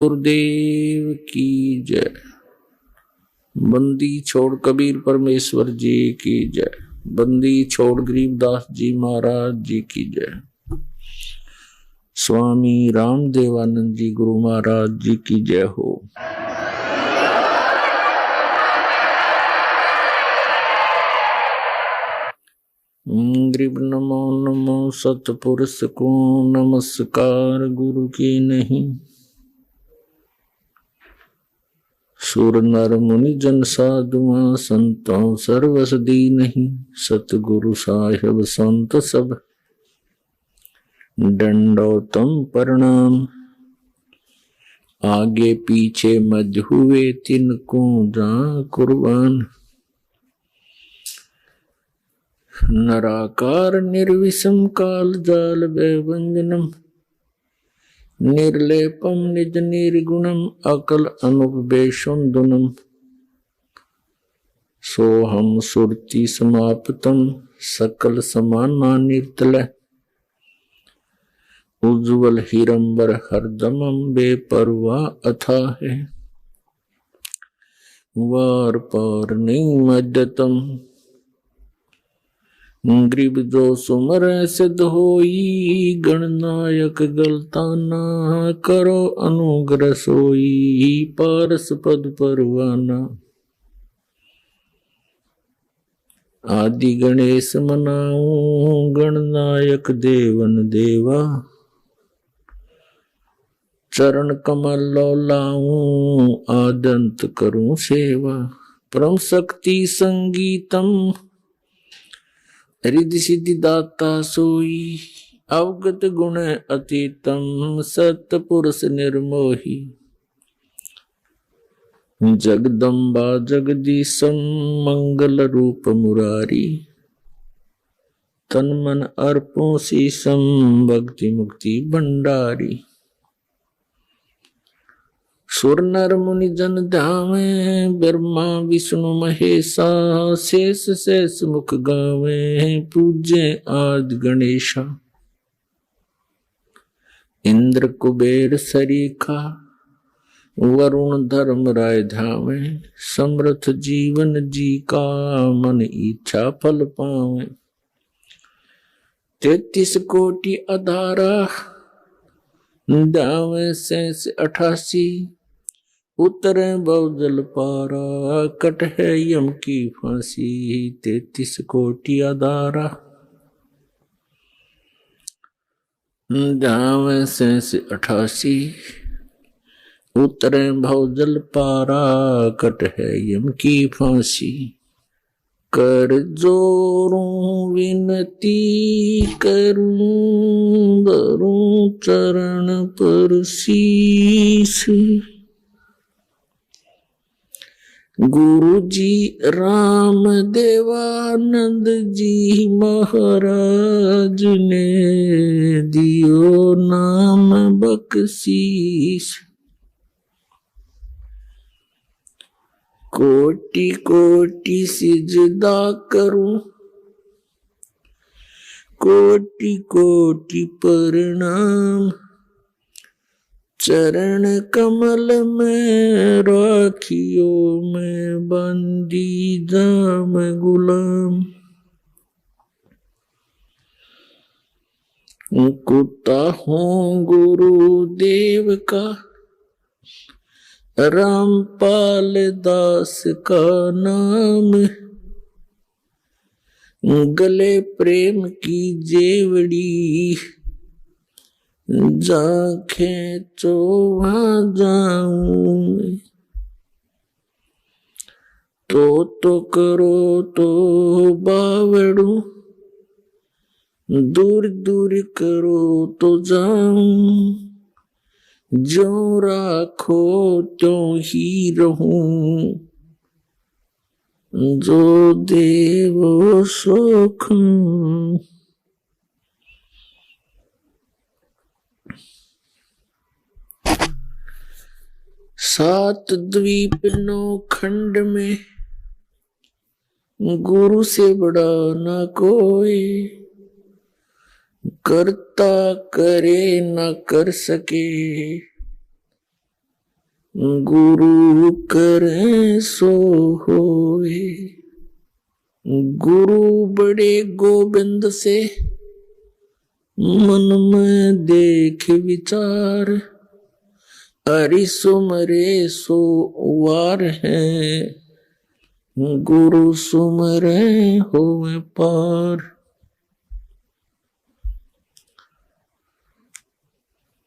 गुरुदेव की जय। बंदी छोड़ कबीर परमेश्वर जी की जय। बंदी छोड़ गरीबदास जी महाराज जी की जय। स्वामी रामदेवानंद जी गुरु महाराज जी की जय हो। गरीब नमो नमो सतपुरुष को नमस्कार गुरु की नहीं। सुर नर मुनि जन साधुआ संतों सर्वस दी नहीं। सतगुरु साहिब संत सब दंडोतम प्रणाम। आगे पीछे मज हुए तिनको जा कुर्बान। नराकार निर्विषम काल जाल व्यंजनम। निर्लेपम निज निर्गुणम अकल अनुपवेशुंदुनम। सोहम सुरति समाप्तम सकल समाना निर्तल। उज्ज्वल हिरंबर हरदमम बेपरवा अथा है। वार पार नहीं मद्यतम। गरीब जो सुमर सिद्ध होई। गणनायक गलताना करो अनुग्रह सोई। पारस पद परवाना। आदि गणेश मनाऊं गणनायक देवन देवा। चरण कमल लाऊं आदंत करूं सेवा। परम शक्ति संगीतम रिद्धि सिद्धि दाता सोई। अवगत गुण अतीतम सतपुरुष निर्मोही। जगदम्बा जगदीशम मंगल रूप मुरारी। तन मन अर्पों शीशम भक्ति मुक्ति भंडारी। सुर नर मुनि जन ध्यावे ब्रह्मा विष्णु महेशा। शेष शेष मुख गावे पूजे आदि गणेशा। इंद्र कुबेर सरीखा वरुण धर्म राय ध्यावे। समर्थ जीवन जी का मन इच्छा फल पावे। 33 कोटि अधारा ध्यावे शेष 88। उतरे बहुजल पारा कट है यम की फांसी। 33 कोटि अधारा ध्यावे शेष 88। उतरे बहुजल पारा कट है यम की फांसी। कर जोरूं विनती करूं धरूं चरण पर शीस। गुरु जी राम देवानंद जी महाराज ने दियो नाम बख्शीश। कोटि कोटि सिजदा करूं कोटि कोटि प्रणाम। चरण कमल में राखियो मैं बंदी जाम गुलाम। कुत्ता हूँ गुरुदेव का रामपाल दास का नाम। गले प्रेम की जेवड़ी जाखे चो वहां जाऊं। तो करो तो बावड़ू दूर दूर करो तो जाऊं। जो राखो त्यों ही रहूं। जो देवो सुख। सात द्वीप 9 खंड में गुरु से बड़ा न कोई। करता करे न कर सके। गुरु करे सो होए। गुरु बड़े गोविंद से मन में देख विचार। हरि सुमरे सो वार है, गुरु सुमरे होवे पार।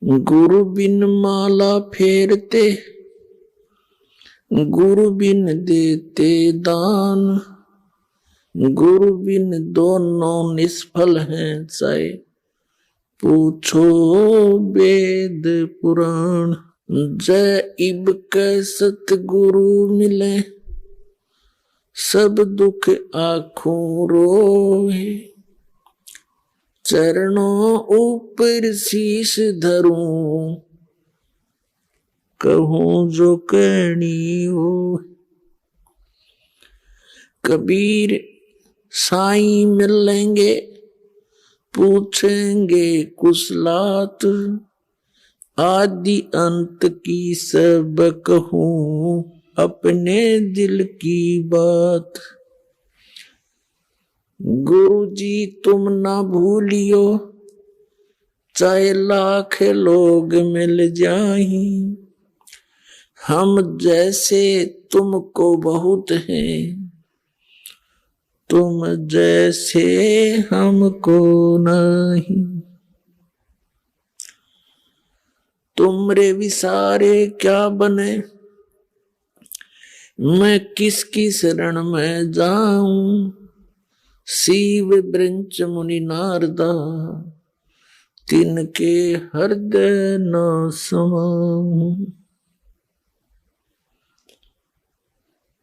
गुरु बिन माला फेरते, गुरु बिन देते दान। गुरु बिन दोनों निष्फल हैं, चाहे पूछो वेद पुराण। जय इब के सतगुरु मिले, सब दुख आँखों रोए। चरणों ऊपर शीश धरूं, कहूं जो कहनी हो। कबीर साईं मिलेंगे, पूछेंगे कुशलात। आदि अंत की सब कहूं, अपने दिल की बात। गुरु जी तुम ना भूलियो, चाहे लाख लोग मिल जाएं। हम जैसे तुमको बहुत हैं, तुम जैसे हमको नहीं। तुमरे विसारे क्या बने, मैं किसकी शरण में जाऊं। शिव ब्रंच मुनि नारदा, तिनके हृदय न समाऊं।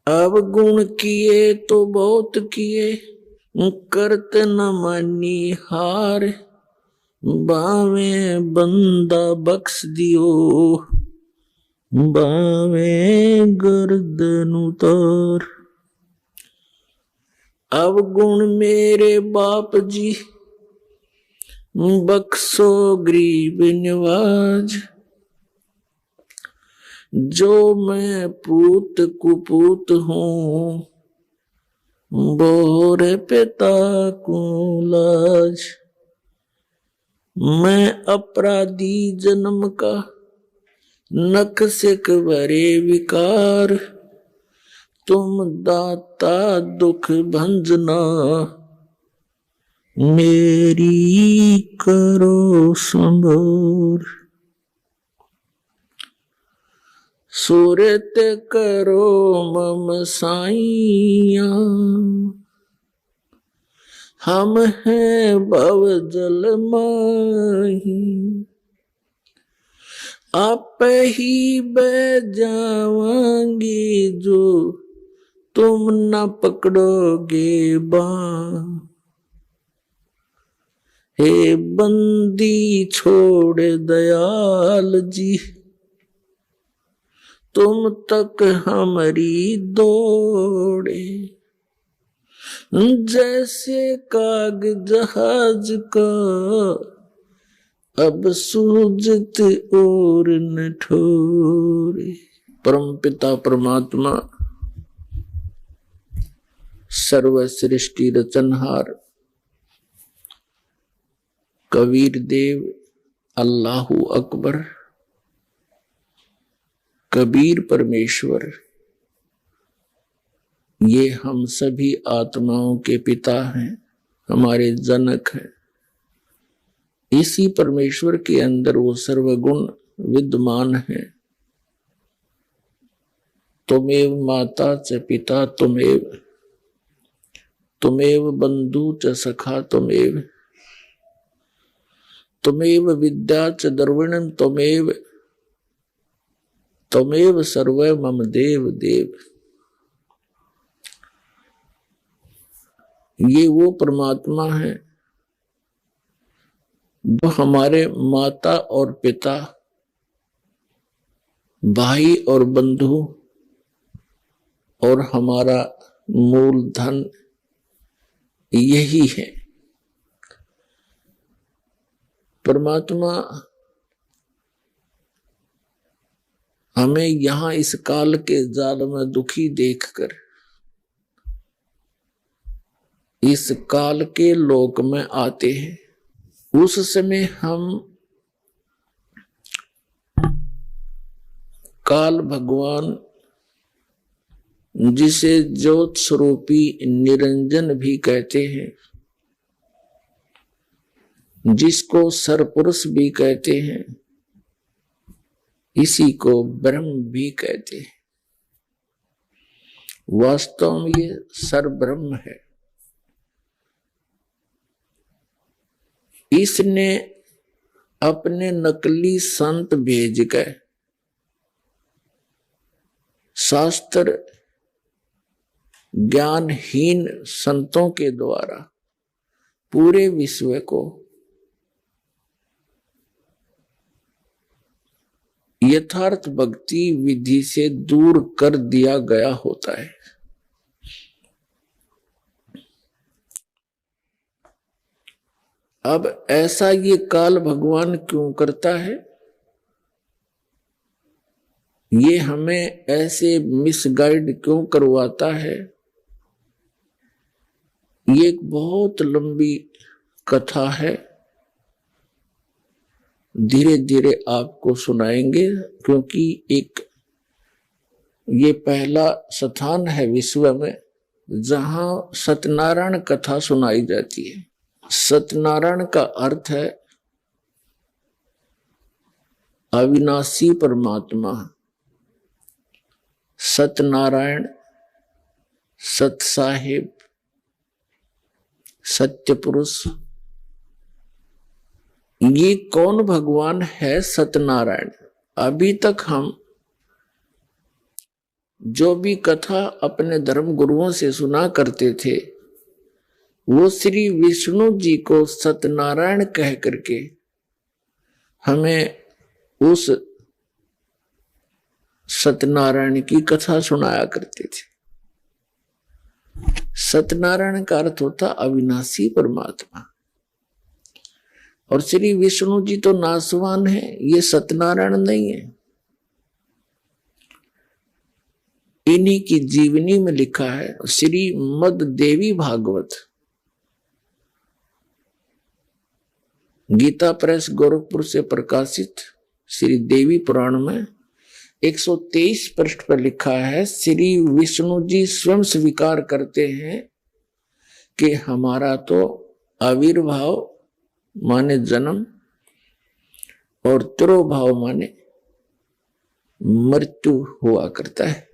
अब गुण किए तो बहुत किए, करते न मानी हार। बावे बंदा बख्श दियो, बावे गर्दन उतार। अब गुण मेरे बाप जी, बख्शो गरीब निवाज। जो मैं पूत कुपूत हूँ, बोर पिता को लाज। मैं अपराधी जन्म का, नख सिक भरे विकार। तुम दाता दुख भंजना, मेरी करो संभार। सूरत करो मम साइया, हम हैं भव जल माही। आप ही बह जावांगी, जो तुम न पकड़ोगे बाँ। हे बंदी छोड़ दयाल जी, तुम तक हमारी दौड़े। जैसे काग जहाज का, अब सूझत और न ठोरे। परम पिता परमात्मा सर्व सृष्टि रचनहार कबीर देव अल्लाहु अकबर कबीर परमेश्वर, ये हम सभी आत्माओं के पिता हैं, हमारे जनक हैं। इसी परमेश्वर के अंदर वो सर्वगुण विद्यमान है। तुमेव माता च पिता तुमेव, तुमेव बंधु च सखा तुमेव, तुमेव विद्या च द्रविणम तुमेव, तुमेव सर्व मम देव देव। ये वो परमात्मा है जो हमारे माता और पिता, भाई और बंधु और हमारा मूलधन यही है। परमात्मा हमें यहाँ इस काल के जाल में दुखी देखकर इस काल के लोक में आते हैं। उस समय हम काल भगवान, जिसे ज्योत स्वरूपी निरंजन भी कहते हैं, जिसको सरपुरुष भी कहते हैं, इसी को ब्रह्म भी कहते हैं। वास्तव में ये सरब्रह्म है। इसने अपने नकली संत भेज कर शास्त्र ज्ञानहीन संतों के द्वारा पूरे विश्व को यथार्थ भक्ति विधि से दूर कर दिया गया होता है। अब ऐसा ये काल भगवान क्यों करता है? ये हमें ऐसे मिसगाइड क्यों करवाता है? ये एक बहुत लंबी कथा है, धीरे धीरे आपको सुनाएंगे, क्योंकि एक ये पहला स्थान है विश्व में जहां सत्यनारायण कथा सुनाई जाती है। सत्यनारायण का अर्थ है अविनाशी परमात्मा। सत्यनारायण, सत साहिब, सत्य पुरुष, ये कौन भगवान है? सत्यनारायण। अभी तक हम जो भी कथा अपने धर्म गुरुओं से सुना करते थे, वो श्री विष्णु जी को सत्यनारायण कह करके हमें उस सत्यनारायण की कथा सुनाया करते थे। सत्यनारायण का अर्थ होता अविनाशी परमात्मा, और श्री विष्णु जी तो नासवान है, ये सत्यनारायण नहीं है। इन्हीं की जीवनी में लिखा है, श्री मद देवी भागवत, गीता प्रेस गोरखपुर से प्रकाशित श्री देवी पुराण में 123 पृष्ठ पर लिखा है, श्री विष्णु जी स्वयं स्वीकार करते हैं कि हमारा तो आविर्भाव माने जन्म और तिरोभाव माने मृत्यु हुआ करता है।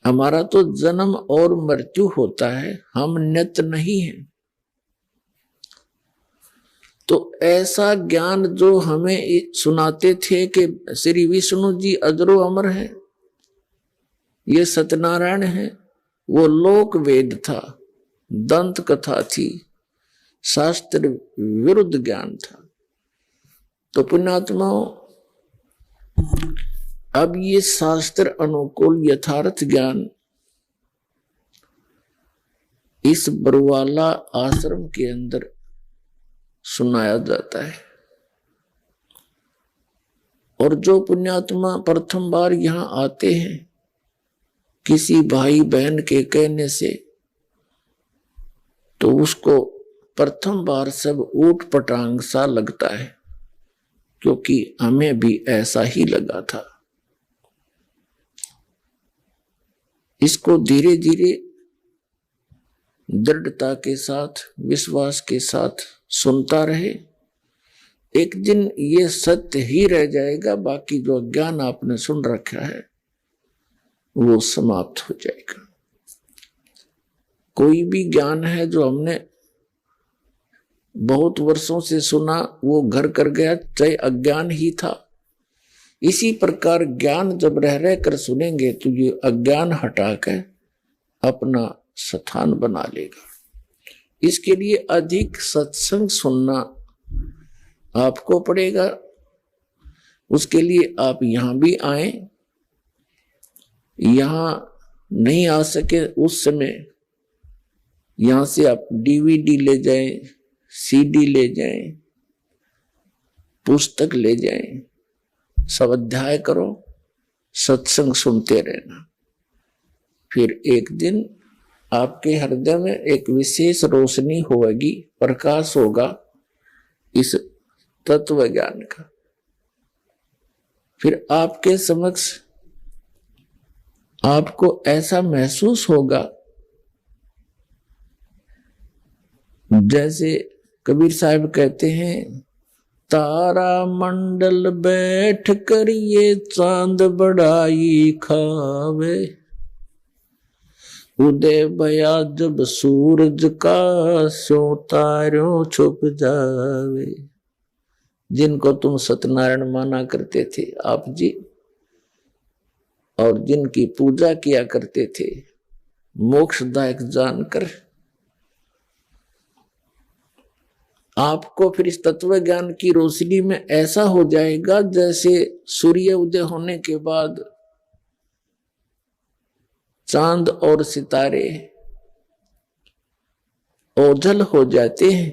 हमारा तो जन्म और मृत्यु होता है, हम नित्य नहीं हैं। तो ऐसा ज्ञान जो हमें सुनाते थे कि श्री विष्णु जी अजरो अमर हैं, ये सत्यनारायण है, वो लोक वेद था, दंत कथा थी, शास्त्र विरुद्ध ज्ञान था। तो पुण्यात्माओं, अब ये शास्त्र अनुकूल यथार्थ ज्ञान इस बरुवाला आश्रम के अंदर सुनाया जाता है। और जो पुण्यात्मा प्रथम बार यहां आते हैं किसी भाई बहन के कहने से, तो उसको प्रथम बार सब ऊट पटांग सा लगता है, क्योंकि हमें भी ऐसा ही लगा था। इसको धीरे धीरे दृढ़ता के साथ, विश्वास के साथ सुनता रहे, एक दिन ये सत्य ही रह जाएगा, बाकी जो ज्ञान आपने सुन रखा है वो समाप्त हो जाएगा। कोई भी ज्ञान है जो हमने बहुत वर्षों से सुना, वो घर कर गया, चाहे अज्ञान ही था। इसी प्रकार ज्ञान जब रह रह कर सुनेंगे तो ये अज्ञान हटाकर अपना स्थान बना लेगा। इसके लिए अधिक सत्संग सुनना आपको पड़ेगा। उसके लिए आप यहां भी आए, यहां नहीं आ सके उस समय यहां से आप डीवीडी ले जाएं, सीडी ले जाएं, पुस्तक ले जाएं, स्वाध्याय करो, सत्संग सुनते रहना। फिर एक दिन आपके हृदय में एक विशेष रोशनी होगी, प्रकाश होगा इस तत्व ज्ञान का। फिर आपके समक्ष आपको ऐसा महसूस होगा जैसे कबीर साहब कहते हैं, तारा मंडल बैठ कर ये चांद बड़ाई खावे, उदय भया जब सूरज का स्यों तारों छुप जावे। जिनको तुम सत्यनारायण माना करते थे आप जी, और जिनकी पूजा किया करते थे मोक्षदायक जानकर, आपको फिर इस तत्व ज्ञान की रोशनी में ऐसा हो जाएगा जैसे सूर्य उदय होने के बाद चांद और सितारे ओझल हो जाते हैं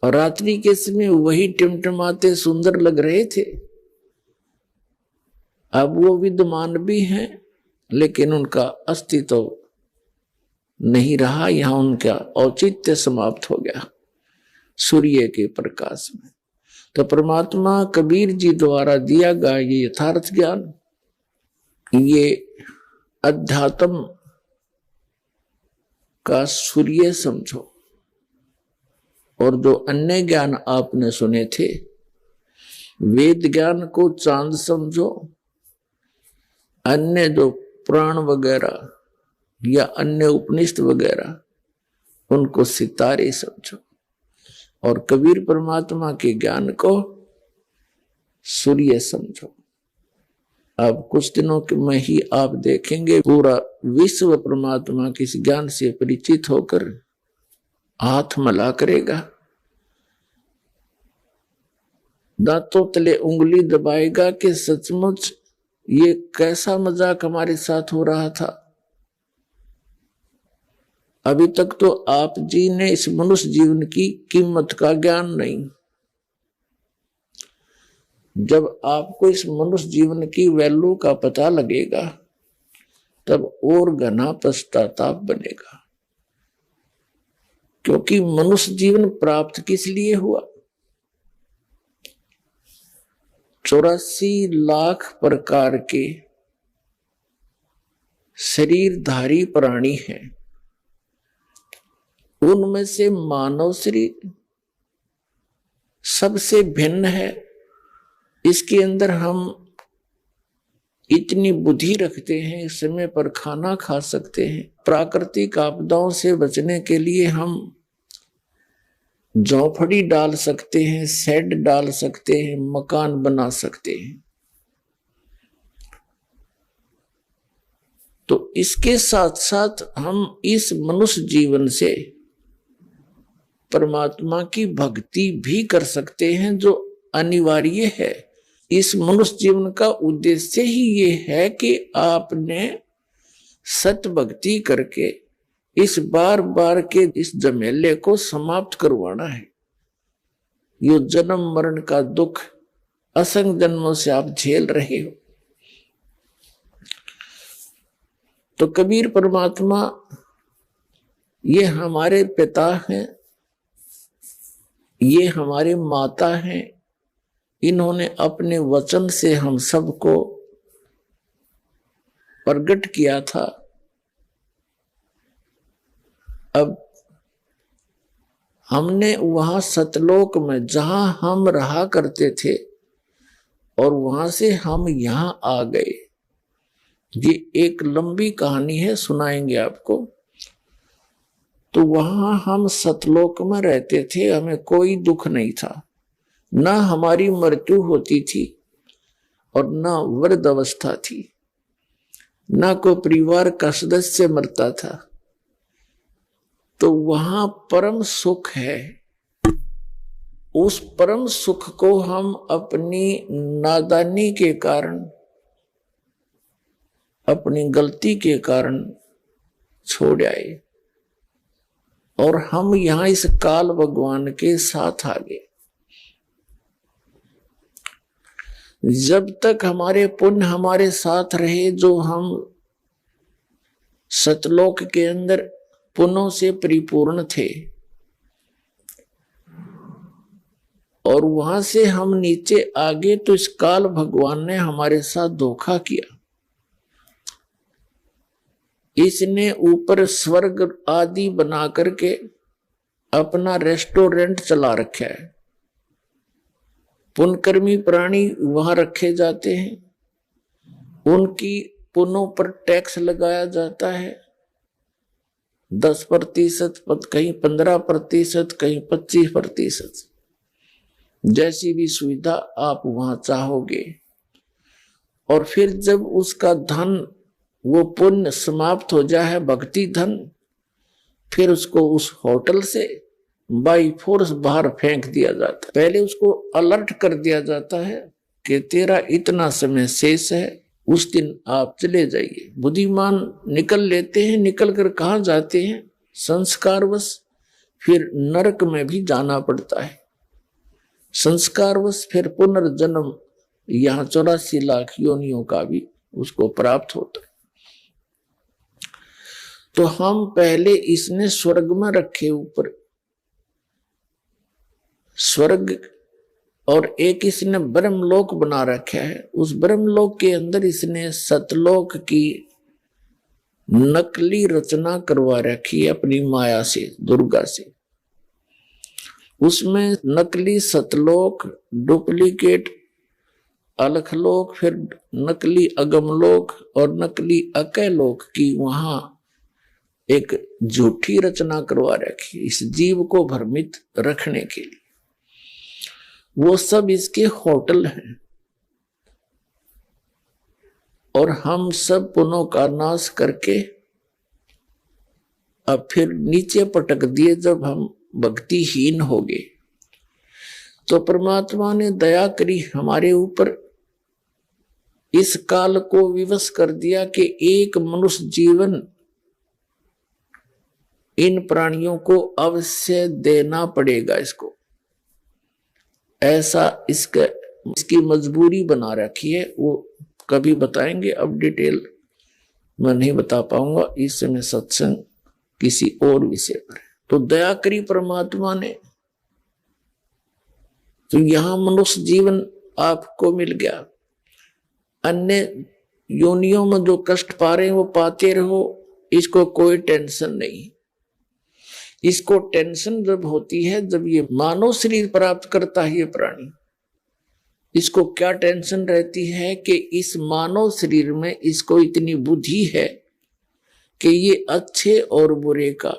और रात्रि के समय वही टिमटिमाते सुंदर लग रहे थे। अब वो विद्यमान भी हैं लेकिन उनका अस्तित्व नहीं रहा, यहां उनका औचित्य समाप्त हो गया सूर्य के प्रकाश में। तो परमात्मा कबीर जी द्वारा दिया गया ये यथार्थ ज्ञान, ये अध्यात्म का सूर्य समझो, और जो अन्य ज्ञान आपने सुने थे वेद ज्ञान को चांद समझो, अन्य जो पुराण वगैरह या अन्य उपनिषद वगैरह उनको सितारे समझो, और कबीर परमात्मा के ज्ञान को सूर्य समझो। अब कुछ दिनों में ही आप देखेंगे पूरा विश्व परमात्मा के इस ज्ञान से परिचित होकर हाथ मला करेगा, दांतों तले उंगली दबाएगा कि सचमुच ये कैसा मजाक हमारे साथ हो रहा था। अभी तक तो आप जी ने इस मनुष्य जीवन की कीमत का ज्ञान नहीं, जब आपको इस मनुष्य जीवन की वैल्यू का पता लगेगा तब और घना पश्चाताप बनेगा। क्योंकि मनुष्य जीवन प्राप्त किस लिए हुआ? 84 लाख प्रकार के शरीरधारी प्राणी हैं, उनमें से मानव शरीर सबसे भिन्न है। इसके अंदर हम इतनी बुद्धि रखते हैं, समय पर खाना खा सकते हैं, प्राकृतिक आपदाओं से बचने के लिए हम झोंपड़ी डाल सकते हैं, शेड डाल सकते हैं, मकान बना सकते हैं। तो इसके साथ साथ हम इस मनुष्य जीवन से परमात्मा की भक्ति भी कर सकते हैं, जो अनिवार्य है। इस मनुष्य जीवन का उद्देश्य ही ये है कि आपने सत्य भक्ति करके इस बार बार के इस झमेले को समाप्त करवाना है। ये जन्म मरण का दुख असंख्य जन्मों से आप झेल रहे हो। तो कबीर परमात्मा ये हमारे पिता हैं, ये हमारे माता हैं, इन्होंने अपने वचन से हम सबको प्रकट किया था। अब हमने वहां सतलोक में जहां हम रहा करते थे और वहां से हम यहां आ गए। ये एक लंबी कहानी है, सुनाएंगे आपको। तो वहां हम सतलोक में रहते थे, हमें कोई दुख नहीं था, ना हमारी मृत्यु होती थी और ना वृद्ध अवस्था थी, ना कोई परिवार का सदस्य मरता था। तो वहां परम सुख है। उस परम सुख को हम अपनी नादानी के कारण, अपनी गलती के कारण छोड़ आए और हम यहां इस काल भगवान के साथ आ गए। जब तक हमारे पुण्य हमारे साथ रहे, जो हम सतलोक के अंदर पुण्यों से परिपूर्ण थे, और वहां से हम नीचे आगे, तो इस काल भगवान ने हमारे साथ धोखा किया। इसने ऊपर स्वर्ग आदि बना करके अपना रेस्टोरेंट चला रखा है। पुण्यकर्मी प्राणी वहां रखे जाते हैं, उनकी पुण्यों पर टैक्स लगाया जाता है 10%, कहीं 15%, कहीं 25%, जैसी भी सुविधा आप वहां चाहोगे। और फिर जब उसका धन, वो पुण्य समाप्त हो जाए, भक्ति धन, फिर उसको उस होटल से बाई फोर्स बाहर फेंक दिया जाता है। पहले उसको अलर्ट कर दिया जाता है कि तेरा इतना समय शेष है, उस दिन आप चले जाइए। बुद्धिमान निकल लेते हैं, निकल कर कहाँ जाते हैं? संस्कारवश फिर नरक में भी जाना पड़ता है। संस्कारवश फिर पुनर्जन्म यहाँ 84 लाख योनियों का भी उसको प्राप्त होता है। तो हम पहले इसने स्वर्ग में रखे ऊपर स्वर्ग, और एक इसने ब्रह्मलोक बना रखा है। उस ब्रह्मलोक के अंदर इसने सतलोक की नकली रचना करवा रखी है अपनी माया से, दुर्गा से। उसमें नकली सतलोक, डुप्लीकेट अलखलोक, फिर नकली अगमलोक और नकली अकैलोक की वहां एक झूठी रचना करवा रखी इस जीव को भ्रमित रखने के लिए। वो सब इसके होटल हैं, और हम सब पुण्यों का नाश करके अब फिर नीचे पटक दिए। जब हम भक्तिहीन हो गए, तो परमात्मा ने दया करी हमारे ऊपर, इस काल को विवश कर दिया कि एक मनुष्य जीवन इन प्राणियों को अवश्य देना पड़ेगा इसको। ऐसा इसकी मजबूरी बना रखी है। वो कभी बताएंगे, अब डिटेल मैं नहीं बता पाऊंगा, इस समय सत्संग किसी और विषय पर है। तो दया करी परमात्मा ने, तो यहां मनुष्य जीवन आपको मिल गया। अन्य योनियों में जो कष्ट पा रहे हैं वो पाते रहो, इसको कोई टेंशन नहीं। इसको टेंशन जब होती है जब ये मानव शरीर प्राप्त करता है ये प्राणी, इसको क्या टेंशन रहती है कि इस मानव शरीर में इसको इतनी बुद्धि है कि ये अच्छे और बुरे का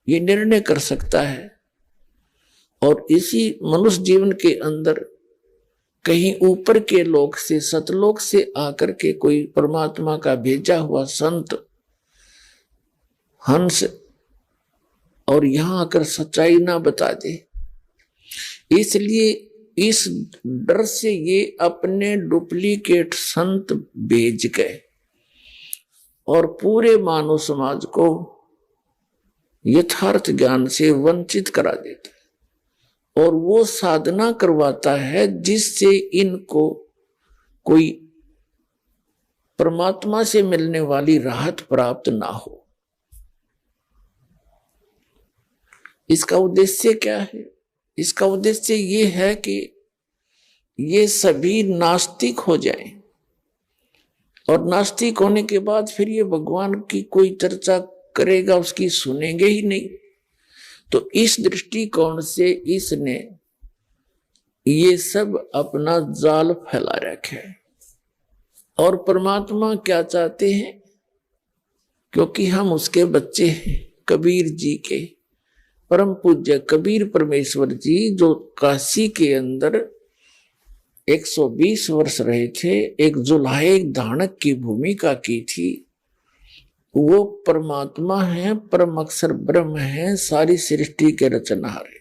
ये निर्णय कर सकता है। और इसी मनुष्य जीवन के अंदर कहीं ऊपर के लोक से, सतलोक से आकर के कोई परमात्मा का भेजा हुआ संत हंस और यहां आकर सच्चाई ना बता दे, इसलिए इस डर से ये अपने डुप्लीकेट संत भेज गए और पूरे मानव समाज को यथार्थ ज्ञान से वंचित करा देता है। और वो साधना करवाता है जिससे इनको कोई परमात्मा से मिलने वाली राहत प्राप्त ना हो। इसका उद्देश्य क्या है? इसका उद्देश्य ये है कि ये सभी नास्तिक हो जाएं, और नास्तिक होने के बाद फिर ये भगवान की कोई चर्चा करेगा उसकी सुनेंगे ही नहीं। तो इस दृष्टिकोण से इसने ये सब अपना जाल फैला रखा है। और परमात्मा क्या चाहते हैं? क्योंकि हम उसके बच्चे हैं, कबीर जी के, परम पूज्य कबीर परमेश्वर जी जो काशी के अंदर 120 वर्ष रहे थे, एक जुल्हाए धानक की भूमिका की थी, वो परमात्मा है, परम अक्षर ब्रह्म है, सारी सृष्टि के रचनहार है।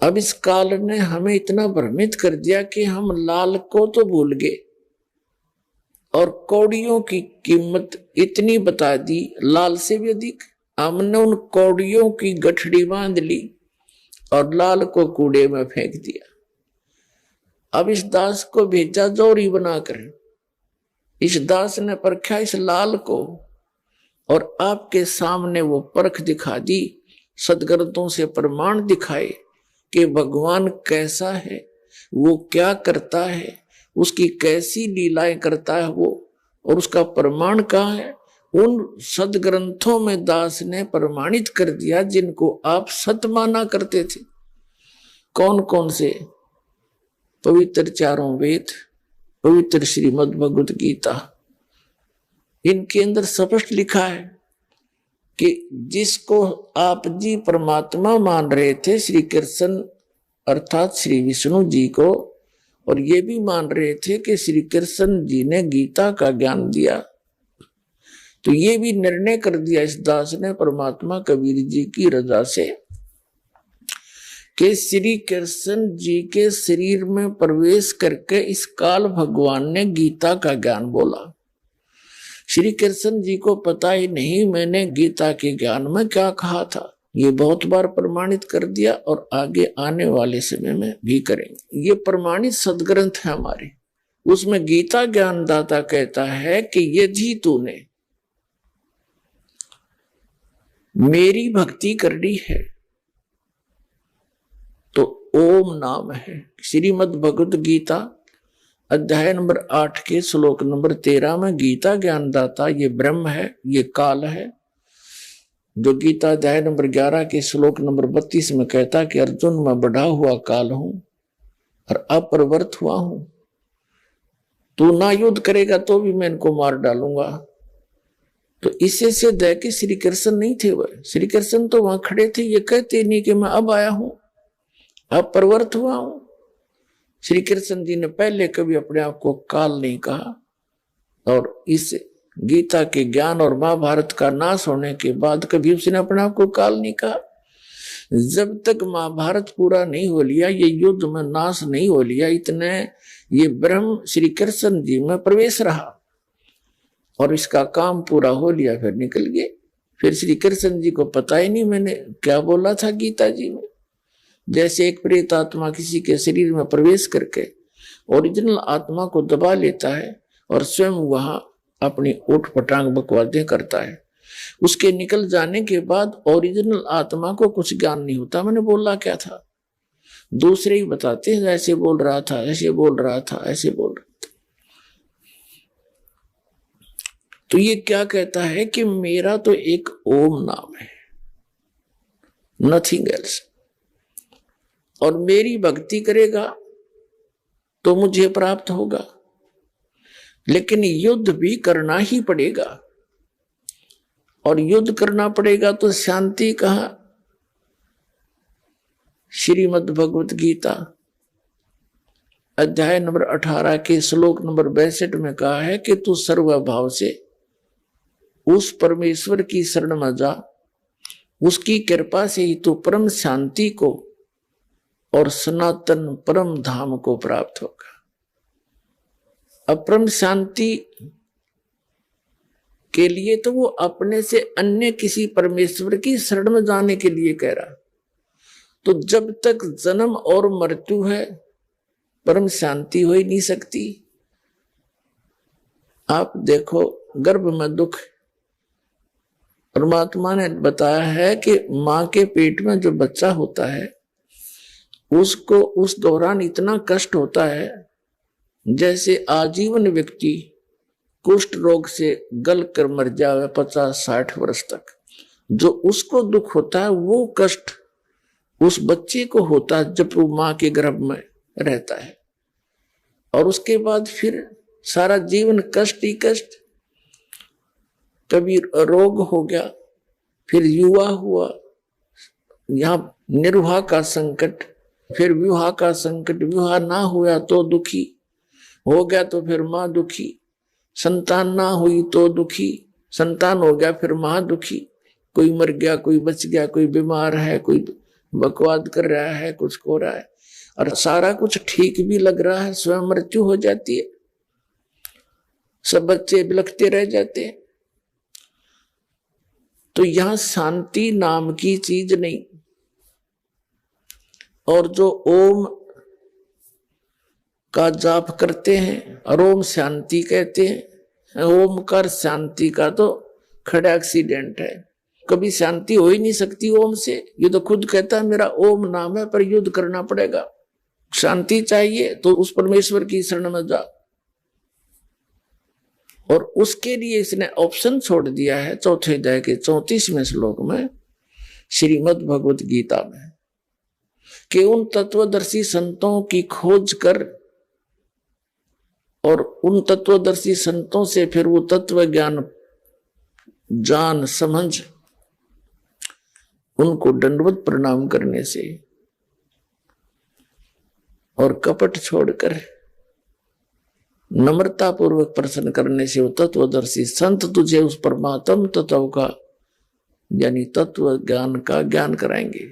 अब इस काल ने हमें इतना भ्रमित कर दिया कि हम लाल को तो भूल गए और कौड़ियों की कीमत इतनी बता दी, लाल से भी अधिक। हमने उन कौड़ियों की गठड़ी बांध ली और लाल को कूड़े में फेंक दिया। अब इस दास को भेजा जोरी बनाकर। इस दास ने परखा इस लाल को और आपके सामने वो परख दिखा दी, सदग्रंथों से प्रमाण दिखाए कि भगवान कैसा है, वो क्या करता है, उसकी कैसी लीलाएं करता है वो, और उसका प्रमाण कहाँ है। उन सदग्रंथों में दास ने प्रमाणित कर दिया जिनको आप सत माना करते थे। कौन कौन से? पवित्र चारों वेद, पवित्र श्रीमद् भगवत गीता, इनके अंदर स्पष्ट लिखा है कि जिसको आप जी परमात्मा मान रहे थे, श्री कृष्ण अर्थात श्री विष्णु जी को, और ये भी मान रहे थे कि श्री कृष्ण जी ने गीता का ज्ञान दिया, तो ये भी निर्णय कर दिया इस दास ने परमात्मा कबीर जी की रजा से कि श्री कृष्ण जी के शरीर में प्रवेश करके इस काल भगवान ने गीता का ज्ञान बोला। श्री कृष्ण जी को पता ही नहीं मैंने गीता के ज्ञान में क्या कहा था। ये बहुत बार प्रमाणित कर दिया और आगे आने वाले समय में भी करेंगे। ये प्रमाणित सदग्रंथ है हमारे, उसमें गीता ज्ञानदाता कहता है कि यदि तूने मेरी भक्ति करनी है तो ओम नाम है। श्रीमद् भगवत गीता अध्याय नंबर 8 के श्लोक नंबर 13 में गीता ज्ञानदाता ये ब्रह्म है, ये काल है। जो गीता अध्याय नंबर 11 के श्लोक नंबर 32 में कहता कि अर्जुन मैं बढ़ा हुआ काल हूं और अपरिवर्त हुआ हूं, तू ना युद्ध करेगा तो भी मैं इनको मार डालूंगा। तो इससे सिद्ध है कि श्री कृष्ण नहीं थे वह। श्री कृष्ण तो वहां खड़े थे, ये कहते नहीं कि मैं अब आया हूं, अब परिवर्त हुआ हूं। श्री कृष्ण जी ने पहले कभी अपने आप को काल नहीं कहा, और इस गीता के ज्ञान और महाभारत का नाश होने के बाद कभी उसने अपने आप को काल नहीं कहा। जब तक महाभारत पूरा नहीं हो लिया, ये युद्ध में नाश नहीं हो लिया, इतने ये ब्रह्म श्री कृष्ण जी में प्रवेश रहा और इसका काम पूरा हो लिया, फिर निकल गए। फिर श्री कृष्ण जी को पता ही नहीं मैंने क्या बोला था गीता जी में। जैसे एक प्रेत आत्मा किसी के शरीर में प्रवेश करके ओरिजिनल आत्मा को दबा लेता है और स्वयं वहां अपनी ऊट पटांग बकवादें करता है, उसके निकल जाने के बाद ओरिजिनल आत्मा को कुछ ज्ञान नहीं होता मैंने बोला क्या था। दूसरे ही बताते हैं ऐसे बोल रहा था, ऐसे बोल रहा था, ऐसे बोल रहा था। तो ये क्या कहता है कि मेरा तो एक ओम नाम है, नथिंग एल्स, और मेरी भक्ति करेगा तो मुझे प्राप्त होगा, लेकिन युद्ध भी करना ही पड़ेगा। और युद्ध करना पड़ेगा तो शांति कहां? श्रीमद् भगवत गीता अध्याय नंबर 18 के श्लोक नंबर 62 में कहा है कि तू सर्वभाव से उस परमेश्वर की शरण में जा, उसकी कृपा से ही तू परम शांति को और सनातन परम धाम को प्राप्त होगा। अपरम शांति के लिए तो वो अपने से अन्य किसी परमेश्वर की शरण में जाने के लिए कह रहा। तो जब तक जन्म और मृत्यु है परम शांति हो ही नहीं सकती। आप देखो गर्भ में दुख, परमात्मा ने बताया है कि मां के पेट में जो बच्चा होता है उसको उस दौरान इतना कष्ट होता है जैसे आजीवन व्यक्ति कुष्ठ रोग से गल कर मर जाए 50-60 वर्ष तक। जो उसको दुख होता है वो कष्ट उस बच्चे को होता है जब वो मां के गर्भ में रहता है, और उसके बाद फिर सारा जीवन कष्ट ही कष्ट। कभी रोग हो गया, फिर युवा हुआ, यहाँ निर्वाह का संकट, फिर विवाह का संकट, विवाह ना हुआ तो दुखी, हो गया तो फिर मां दुखी, संतान ना हुई तो दुखी, संतान हो गया फिर मां दुखी, कोई मर गया, कोई बच गया, कोई बीमार है, कोई बकवाद कर रहा है, कुछ हो रहा है, और सारा कुछ ठीक भी लग रहा है, स्वयं मृत्यु हो जाती है, सब बच्चे बिलखते रह जाते हैं। तो यहां शांति नाम की चीज नहीं। और जो ओम का जाप करते हैं और ओम शांति कहते हैं। ओमकार शांति का तो खड़ा एक्सीडेंट है, कभी शांति हो ही नहीं सकती ओम से। ये तो खुद कहता है मेरा ओम नाम है, पर युद्ध करना पड़ेगा। शांति चाहिए तो उस परमेश्वर की शरण में जा, और उसके लिए इसने ऑप्शन छोड़ दिया है चौथे अध्याय के 34वें श्लोक में श्रीमद् भगवत गीता में, कि उन तत्वदर्शी संतों की खोज कर और उन तत्वदर्शी संतों से फिर वो तत्व ज्ञान जान समझ उनको दंडवत प्रणाम करने से और कपट छोड़कर नम्रता पूर्वक प्रश्न करने से वो तत्वदर्शी संत तुझे उस परमात्म तत्व का यानी तत्व ज्ञान का ज्ञान कराएंगे।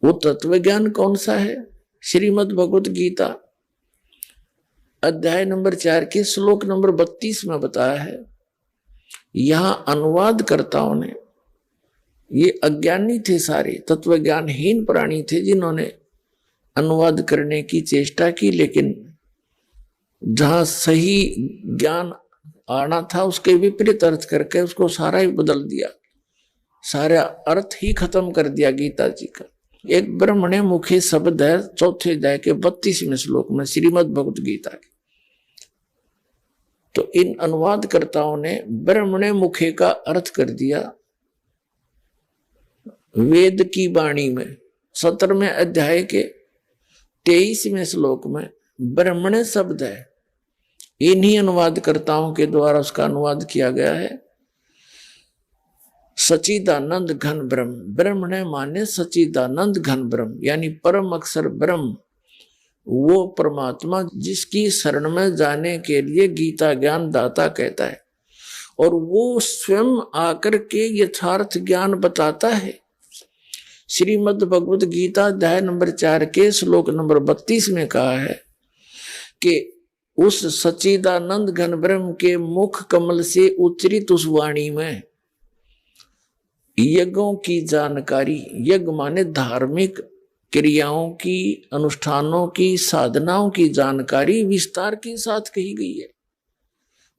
वो तत्व ज्ञान कौन सा है? श्रीमद् भगवत गीता अध्याय नंबर 4 के श्लोक नंबर 32 में बताया है। यहां अनुवादकर्ताओं ने, ये अज्ञानी थे, सारे तत्व ज्ञानहीन प्राणी थे जिन्होंने अनुवाद करने की चेष्टा की, लेकिन जहां सही ज्ञान आना था उसके विपरीत अर्थ करके उसको सारा ही बदल दिया, सारा अर्थ ही खत्म कर दिया गीता जी का। एक ब्रह्मणे मुखे शब्द है चौथे अध्याय के 32वें श्लोक में श्रीमद् भगवत गीता के। तो इन अनुवादकर्ताओं ने ब्रह्मणे मुखे का अर्थ कर दिया वेद की वाणी में। 17वें अध्याय के 23वें श्लोक में ब्रह्मणे शब्द है, इन्हीं अनुवादकर्ताओं के द्वारा उसका अनुवाद किया गया है सच्चिदानंद घन ब्रह्म। ब्रह्मणे माने सच्चिदानंद घन ब्रह्म, यानी परम अक्षर ब्रह्म, वो परमात्मा जिसकी शरण में जाने के लिए गीता ज्ञान दाता कहता है, और वो स्वयं आकर के यथार्थ ज्ञान बताता है। श्रीमद् भगवत गीता अध्याय नंबर 4 के श्लोक नंबर 32 में कहा है कि उस सच्चिदानंद घन ब्रह्म के मुख कमल से उच्चरित उस वाणी में यज्ञों की जानकारी, यज्ञ माने धार्मिक क्रियाओं की, अनुष्ठानों की, साधनाओं की जानकारी विस्तार के साथ कही गई है।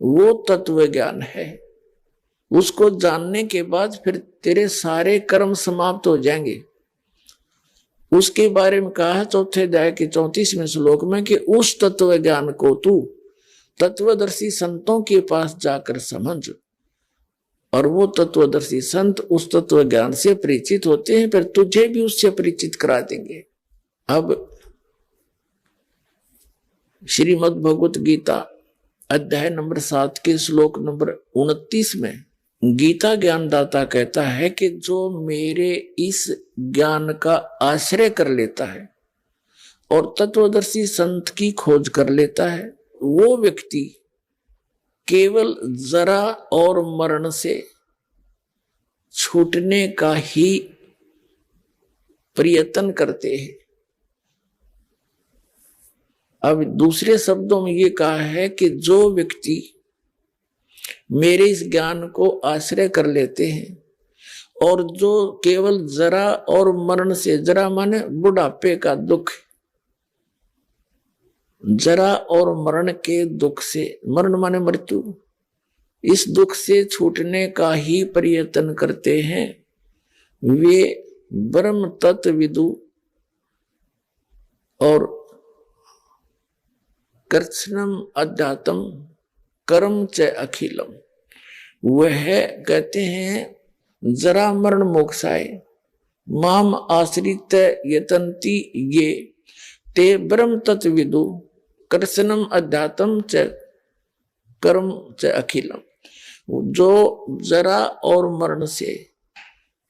वो तत्व ज्ञान है। उसको जानने के बाद फिर तेरे सारे कर्म समाप्त हो जाएंगे। उसके बारे में कहा है चौथे अध्याय के 34वें श्लोक में कि उस तत्व ज्ञान को तू तत्वदर्शी संतों के पास जाकर समझ, और वो तत्वदर्शी संत उस तत्व ज्ञान से परिचित होते हैं, फिर तुझे भी उससे परिचित करा देंगे। अब श्रीमद् भगवत गीता अध्याय नंबर 7 के श्लोक नंबर 29 में गीता ज्ञानदाता कहता है कि जो मेरे इस ज्ञान का आश्रय कर लेता है और तत्वदर्शी संत की खोज कर लेता है, वो व्यक्ति केवल जरा और मरण से छूटने का ही प्रयत्न करते हैं। अब दूसरे शब्दों में ये कहा है कि जो व्यक्ति मेरे इस ज्ञान को आश्रय कर लेते हैं और जो केवल जरा और मरण से, जरा माने बुढ़ापे का दुख, जरा और मरण के दुख से, मरण माने मृत्यु, इस दुख से छूटने का ही प्रयत्न करते हैं, वे ब्रह्म तत्वविदु और कृष्णम अध्यात्म कर्म च अखिलम। वह कहते हैं जरा मरण मोक्षाय माम आश्रित यतन्ति ये ते ब्रह्म तत्वविदु कृष्णम अध्यात्म च कर्म च अखिलम। जो जरा और मरण से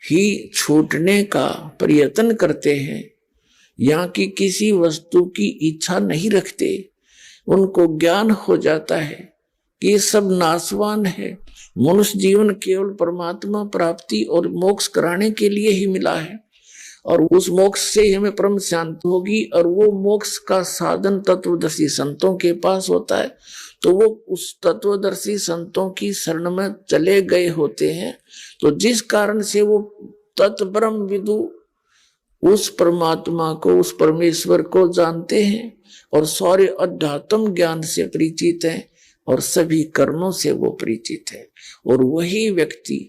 ही छूटने का प्रयत्न करते हैं, यहाँ की किसी वस्तु की इच्छा नहीं रखते, उनको ज्ञान हो जाता है कि ये सब नाशवान है, मनुष्य जीवन केवल परमात्मा प्राप्ति और मोक्ष कराने के लिए ही मिला है, और उस मोक्ष से ही हमें परम शांति होगी, और वो मोक्ष का साधन तत्वदर्शी संतों के पास होता है। तो वो उस तत्वदर्शी संतों की शरण में चले गए होते हैं। तो जिस कारण से वो तत्ब्रह्म विदु उस परमात्मा को, उस परमेश्वर को जानते हैं और सारे अध्यात्म ज्ञान से परिचित हैं और सभी कर्मों से वो परिचित है। और वही व्यक्ति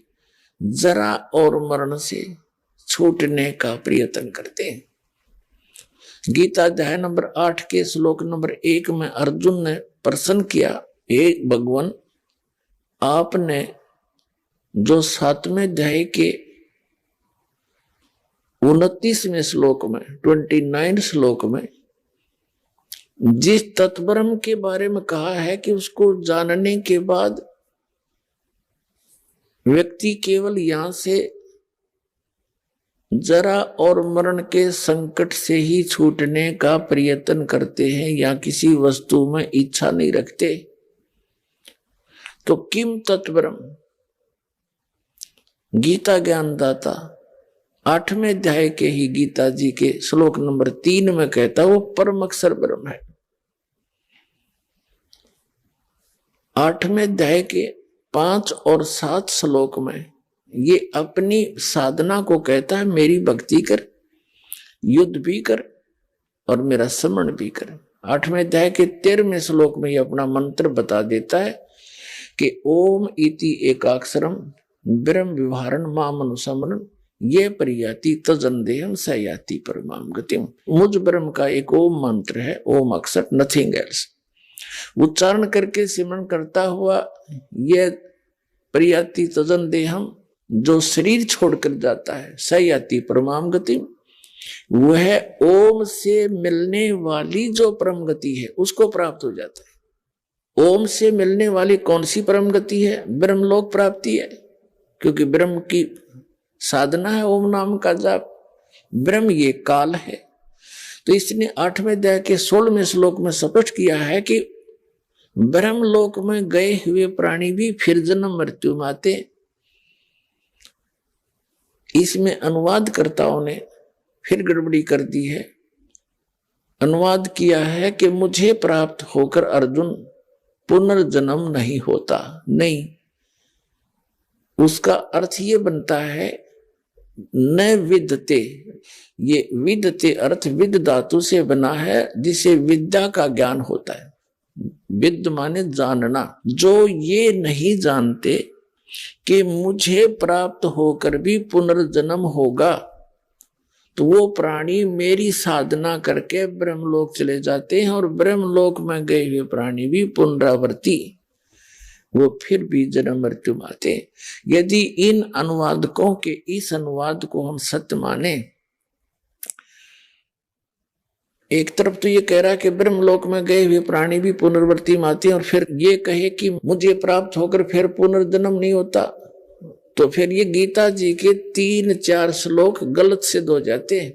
जरा और मरण से छूटने का प्रयत्न करते हैं। गीता अध्याय नंबर 8 के श्लोक नंबर 1 में अर्जुन ने प्रश्न किया, हे भगवान, आपने जो 7वें अध्याय के 29वें श्लोक में 29 श्लोक में जिस तत्ब्रह्म के बारे में कहा है कि उसको जानने के बाद व्यक्ति केवल यहां से जरा और मरण के संकट से ही छूटने का प्रयत्न करते हैं या किसी वस्तु में इच्छा नहीं रखते, तो किम तत्ब्रह्म गीता ज्ञानदाता 8वें अध्याय के ही गीता जी के श्लोक नंबर 3 में कहता वो परम अक्षर ब्रह्म है। 8वें अध्याय के 5 और 7 श्लोक में ये अपनी साधना को कहता है, मेरी भक्ति कर, युद्ध भी कर और मेरा स्मरण भी कर। 8वें अध्याय के 13वें श्लोक में ये अपना मंत्र बता देता है कि ओम इति एकाक्षरम ब्रह्म विवहारण मामनुसमरण ये परियाति तजंदेहम सयाति परमाम गतिम। मुझ ब्रह्म का एक ओम मंत्र है, ओम अक्षर, नथिंग एल्स। उच्चारण करके सिमरण करता हुआ ये परियाति तजंदेहम, जो शरीर छोड़कर जाता है, सयाति परमाम गति, वह ओम से मिलने वाली जो परम गति है उसको प्राप्त हो जाता है। ओम से मिलने वाली कौन सी परम गति है? ब्रह्मलोक प्राप्ति है, क्योंकि ब्रह्म की साधना है ओम नाम का जाप। ब्रह्म ये काल है। तो इसने 8वें अध्याय के 16वें श्लोक में स्पष्ट किया है कि ब्रह्मलोक में गए हुए प्राणी भी फिर जन्म मृत्यु में आते। इसमें अनुवादकर्ताओं ने फिर गड़बड़ी कर दी है। अनुवाद किया है कि मुझे प्राप्त होकर अर्जुन पुनर्जन्म नहीं होता। नहीं, उसका अर्थ ये बनता है न विद्यते। ये विद्यते अर्थ विद धातु से बना है, जिसे विद्या का ज्ञान होता है। विद्य माने जानना। जो ये नहीं जानते कि मुझे प्राप्त होकर भी पुनर्जन्म होगा, तो वो प्राणी मेरी साधना करके ब्रह्मलोक चले जाते हैं। और ब्रह्मलोक में गए हुए प्राणी भी पुनरावृत्ति, वो फिर भी जन्म मृत्यु में आते। यदि इन अनुवादकों के इस अनुवाद को हम सत्य माने, एक तरफ तो ये कह रहा है कि ब्रह्मलोक में गए हुए प्राणी भी पुनर्वृत्ति में आते हैं, और फिर ये कहे कि मुझे प्राप्त होकर फिर पुनर्जन्म नहीं होता, तो फिर ये गीता जी के 3-4 श्लोक गलत सिद्ध हो जाते हैं।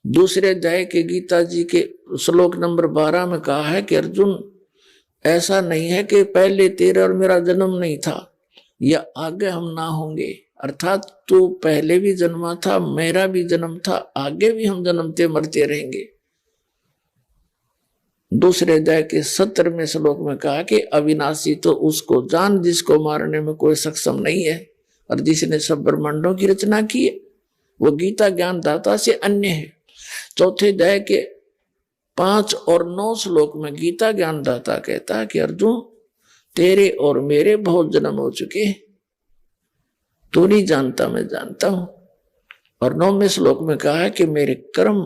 दूसरे अध्याय के गीता जी के श्लोक नंबर 12 में कहा है कि अर्जुन, ऐसा नहीं है कि पहले तेरा और मेरा जन्म नहीं था या आगे हम ना होंगे, अर्थात तू पहले भी जन्मा था, मेरा भी जन्म था, आगे भी हम जन्मते मरते रहेंगे। दूसरे अध्याय के 17वें श्लोक में कहा कि अविनाशी तो उसको जान जिसको मारने में कोई सक्षम नहीं है और जिसने सब ब्रह्मांडों की रचना की है, वो गीता ज्ञानदाता से अन्य है। चौथे अध्याय के 5 और 9 श्लोक में गीता ज्ञानदाता कहता है कि अर्जुन, तेरे और मेरे बहुत जन्म हो चुके हैं, तू नहीं जानता, मैं जानता हूं। और 9वें श्लोक में कहा है कि मेरे कर्म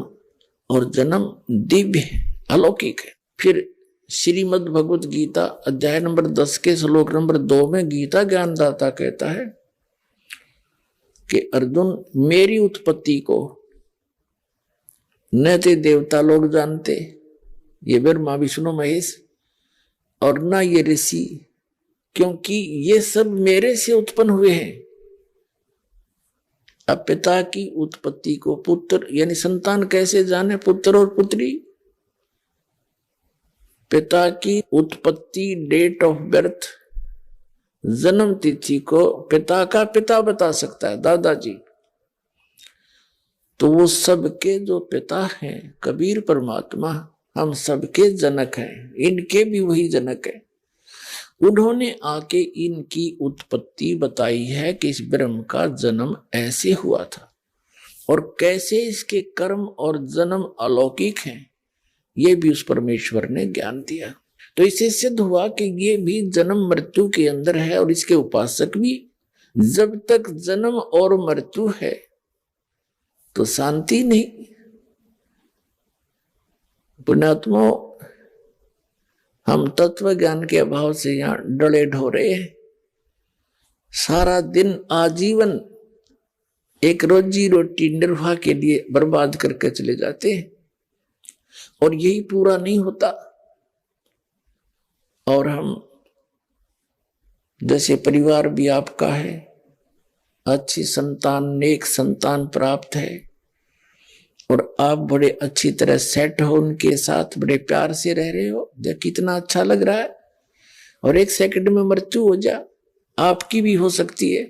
और जन्म दिव्य है, अलौकिक है। फिर श्रीमद् भगवत गीता अध्याय नंबर 10 के श्लोक नंबर 2 में गीता ज्ञानदाता कहता है कि अर्जुन, मेरी उत्पत्ति को न ते देवता लोग जानते, ये ब्रह्मा विष्णु महेश, और न ये ऋषि, क्योंकि ये सब मेरे से उत्पन्न हुए हैं। अब पिता की उत्पत्ति को पुत्र यानी संतान कैसे जाने? पुत्र और पुत्री। पिता की उत्पत्ति, डेट ऑफ बर्थ, जन्म तिथि को पिता का पिता बता सकता है, दादाजी। तो वो सबके जो पिता हैं, कबीर परमात्मा, हम सबके जनक हैं, इनके भी वही जनक है। उन्होंने आके इनकी उत्पत्ति बताई है कि इस ब्रह्म का जन्म ऐसे हुआ था। और कैसे इसके कर्म और जन्म अलौकिक हैं, ये भी उस परमेश्वर ने ज्ञान दिया। तो इससे सिद्ध हुआ कि ये भी जन्म मृत्यु के अंदर है और इसके उपासक भी। जब तक जन्म और मृत्यु है तो शांति नहीं। पुण्यात्मा, हम तत्व ज्ञान के अभाव से यहां डले ढोरे हैं। सारा दिन आजीवन एक रोजी रोटी निर्वाह के लिए बर्बाद करके चले जाते हैं और यही पूरा नहीं होता। और हम जैसे परिवार भी आपका है, अच्छी संतान, नेक संतान प्राप्त है और आप बड़े अच्छी तरह सेट हो, उनके साथ बड़े प्यार से रह रहे हो, देख कितना अच्छा लग रहा है। और एक सेकंड में मृत्यु हो जा, आपकी भी हो सकती है,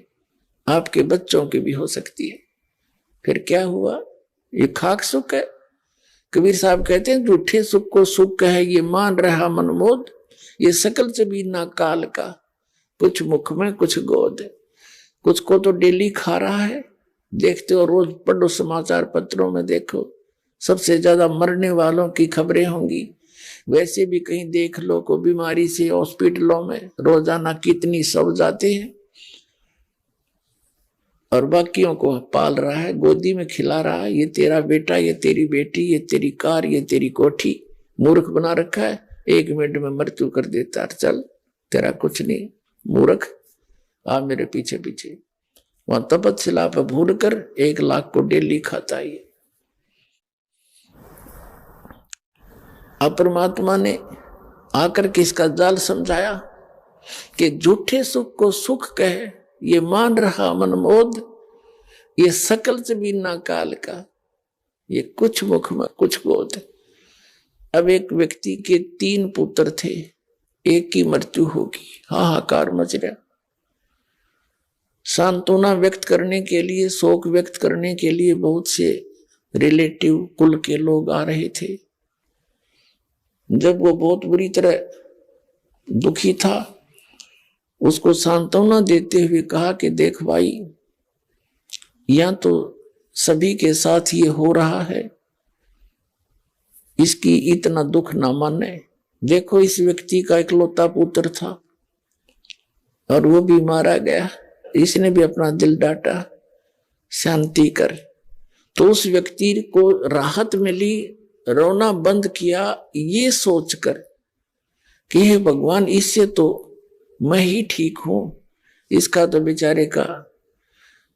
आपके बच्चों की भी हो सकती है। फिर क्या हुआ? ये खाक सुख है। कबीर साहब कहते हैं झूठे सुख को सुख है ये मान रहा मनमोद, ये सकल से भी ना काल का, कुछ मुख में कुछ गोद। कुछ को तो डेली खा रहा है, देखते हो, रोज पढ़ो समाचार पत्रों में, देखो सबसे ज्यादा मरने वालों की खबरें होंगी। वैसे भी कहीं देख लो को बीमारी से हॉस्पिटलों में रोजाना कितनी सब जाते हैं, और बाकियों को पाल रहा है, गोदी में खिला रहा है। ये तेरा बेटा, ये तेरी बेटी, ये तेरी कार, ये तेरी कोठी, मूर्ख बना रखा है। 1 मिनट में मृत्यु कर देता है, चल तेरा कुछ नहीं, मूर्ख, आ मेरे पीछे पीछे। वहां तपस्या पे भूल कर 1 लाख को डेली खाता है। अब परमात्मा ने आकर के इसका जाल समझाया कि झूठे सुख को सुख कहे ये मान रहा मनमोद, ये सकल से भी ना काल का, ये कुछ मुख में कुछ गोद। अब एक व्यक्ति के 3 पुत्र थे, एक की मृत्यु होगी, हाहाकार मच रहा। सांत्वना व्यक्त करने के लिए, शोक व्यक्त करने के लिए बहुत से रिलेटिव कुल के लोग आ रहे थे। जब वो बहुत बुरी तरह दुखी था, उसको सांत्वना देते हुए कहा कि देख भाई, या तो सभी के साथ ये हो रहा है, इसकी इतना दुख ना माने। देखो इस व्यक्ति का इकलौता पुत्र था और वो भी मारा गया, इसने भी अपना दिल डांटा, शांति कर। तो उस व्यक्ति को राहत मिली, रोना बंद किया ये सोचकर कि हे भगवान, इससे तो मैं ही ठीक हूं, इसका तो बेचारे का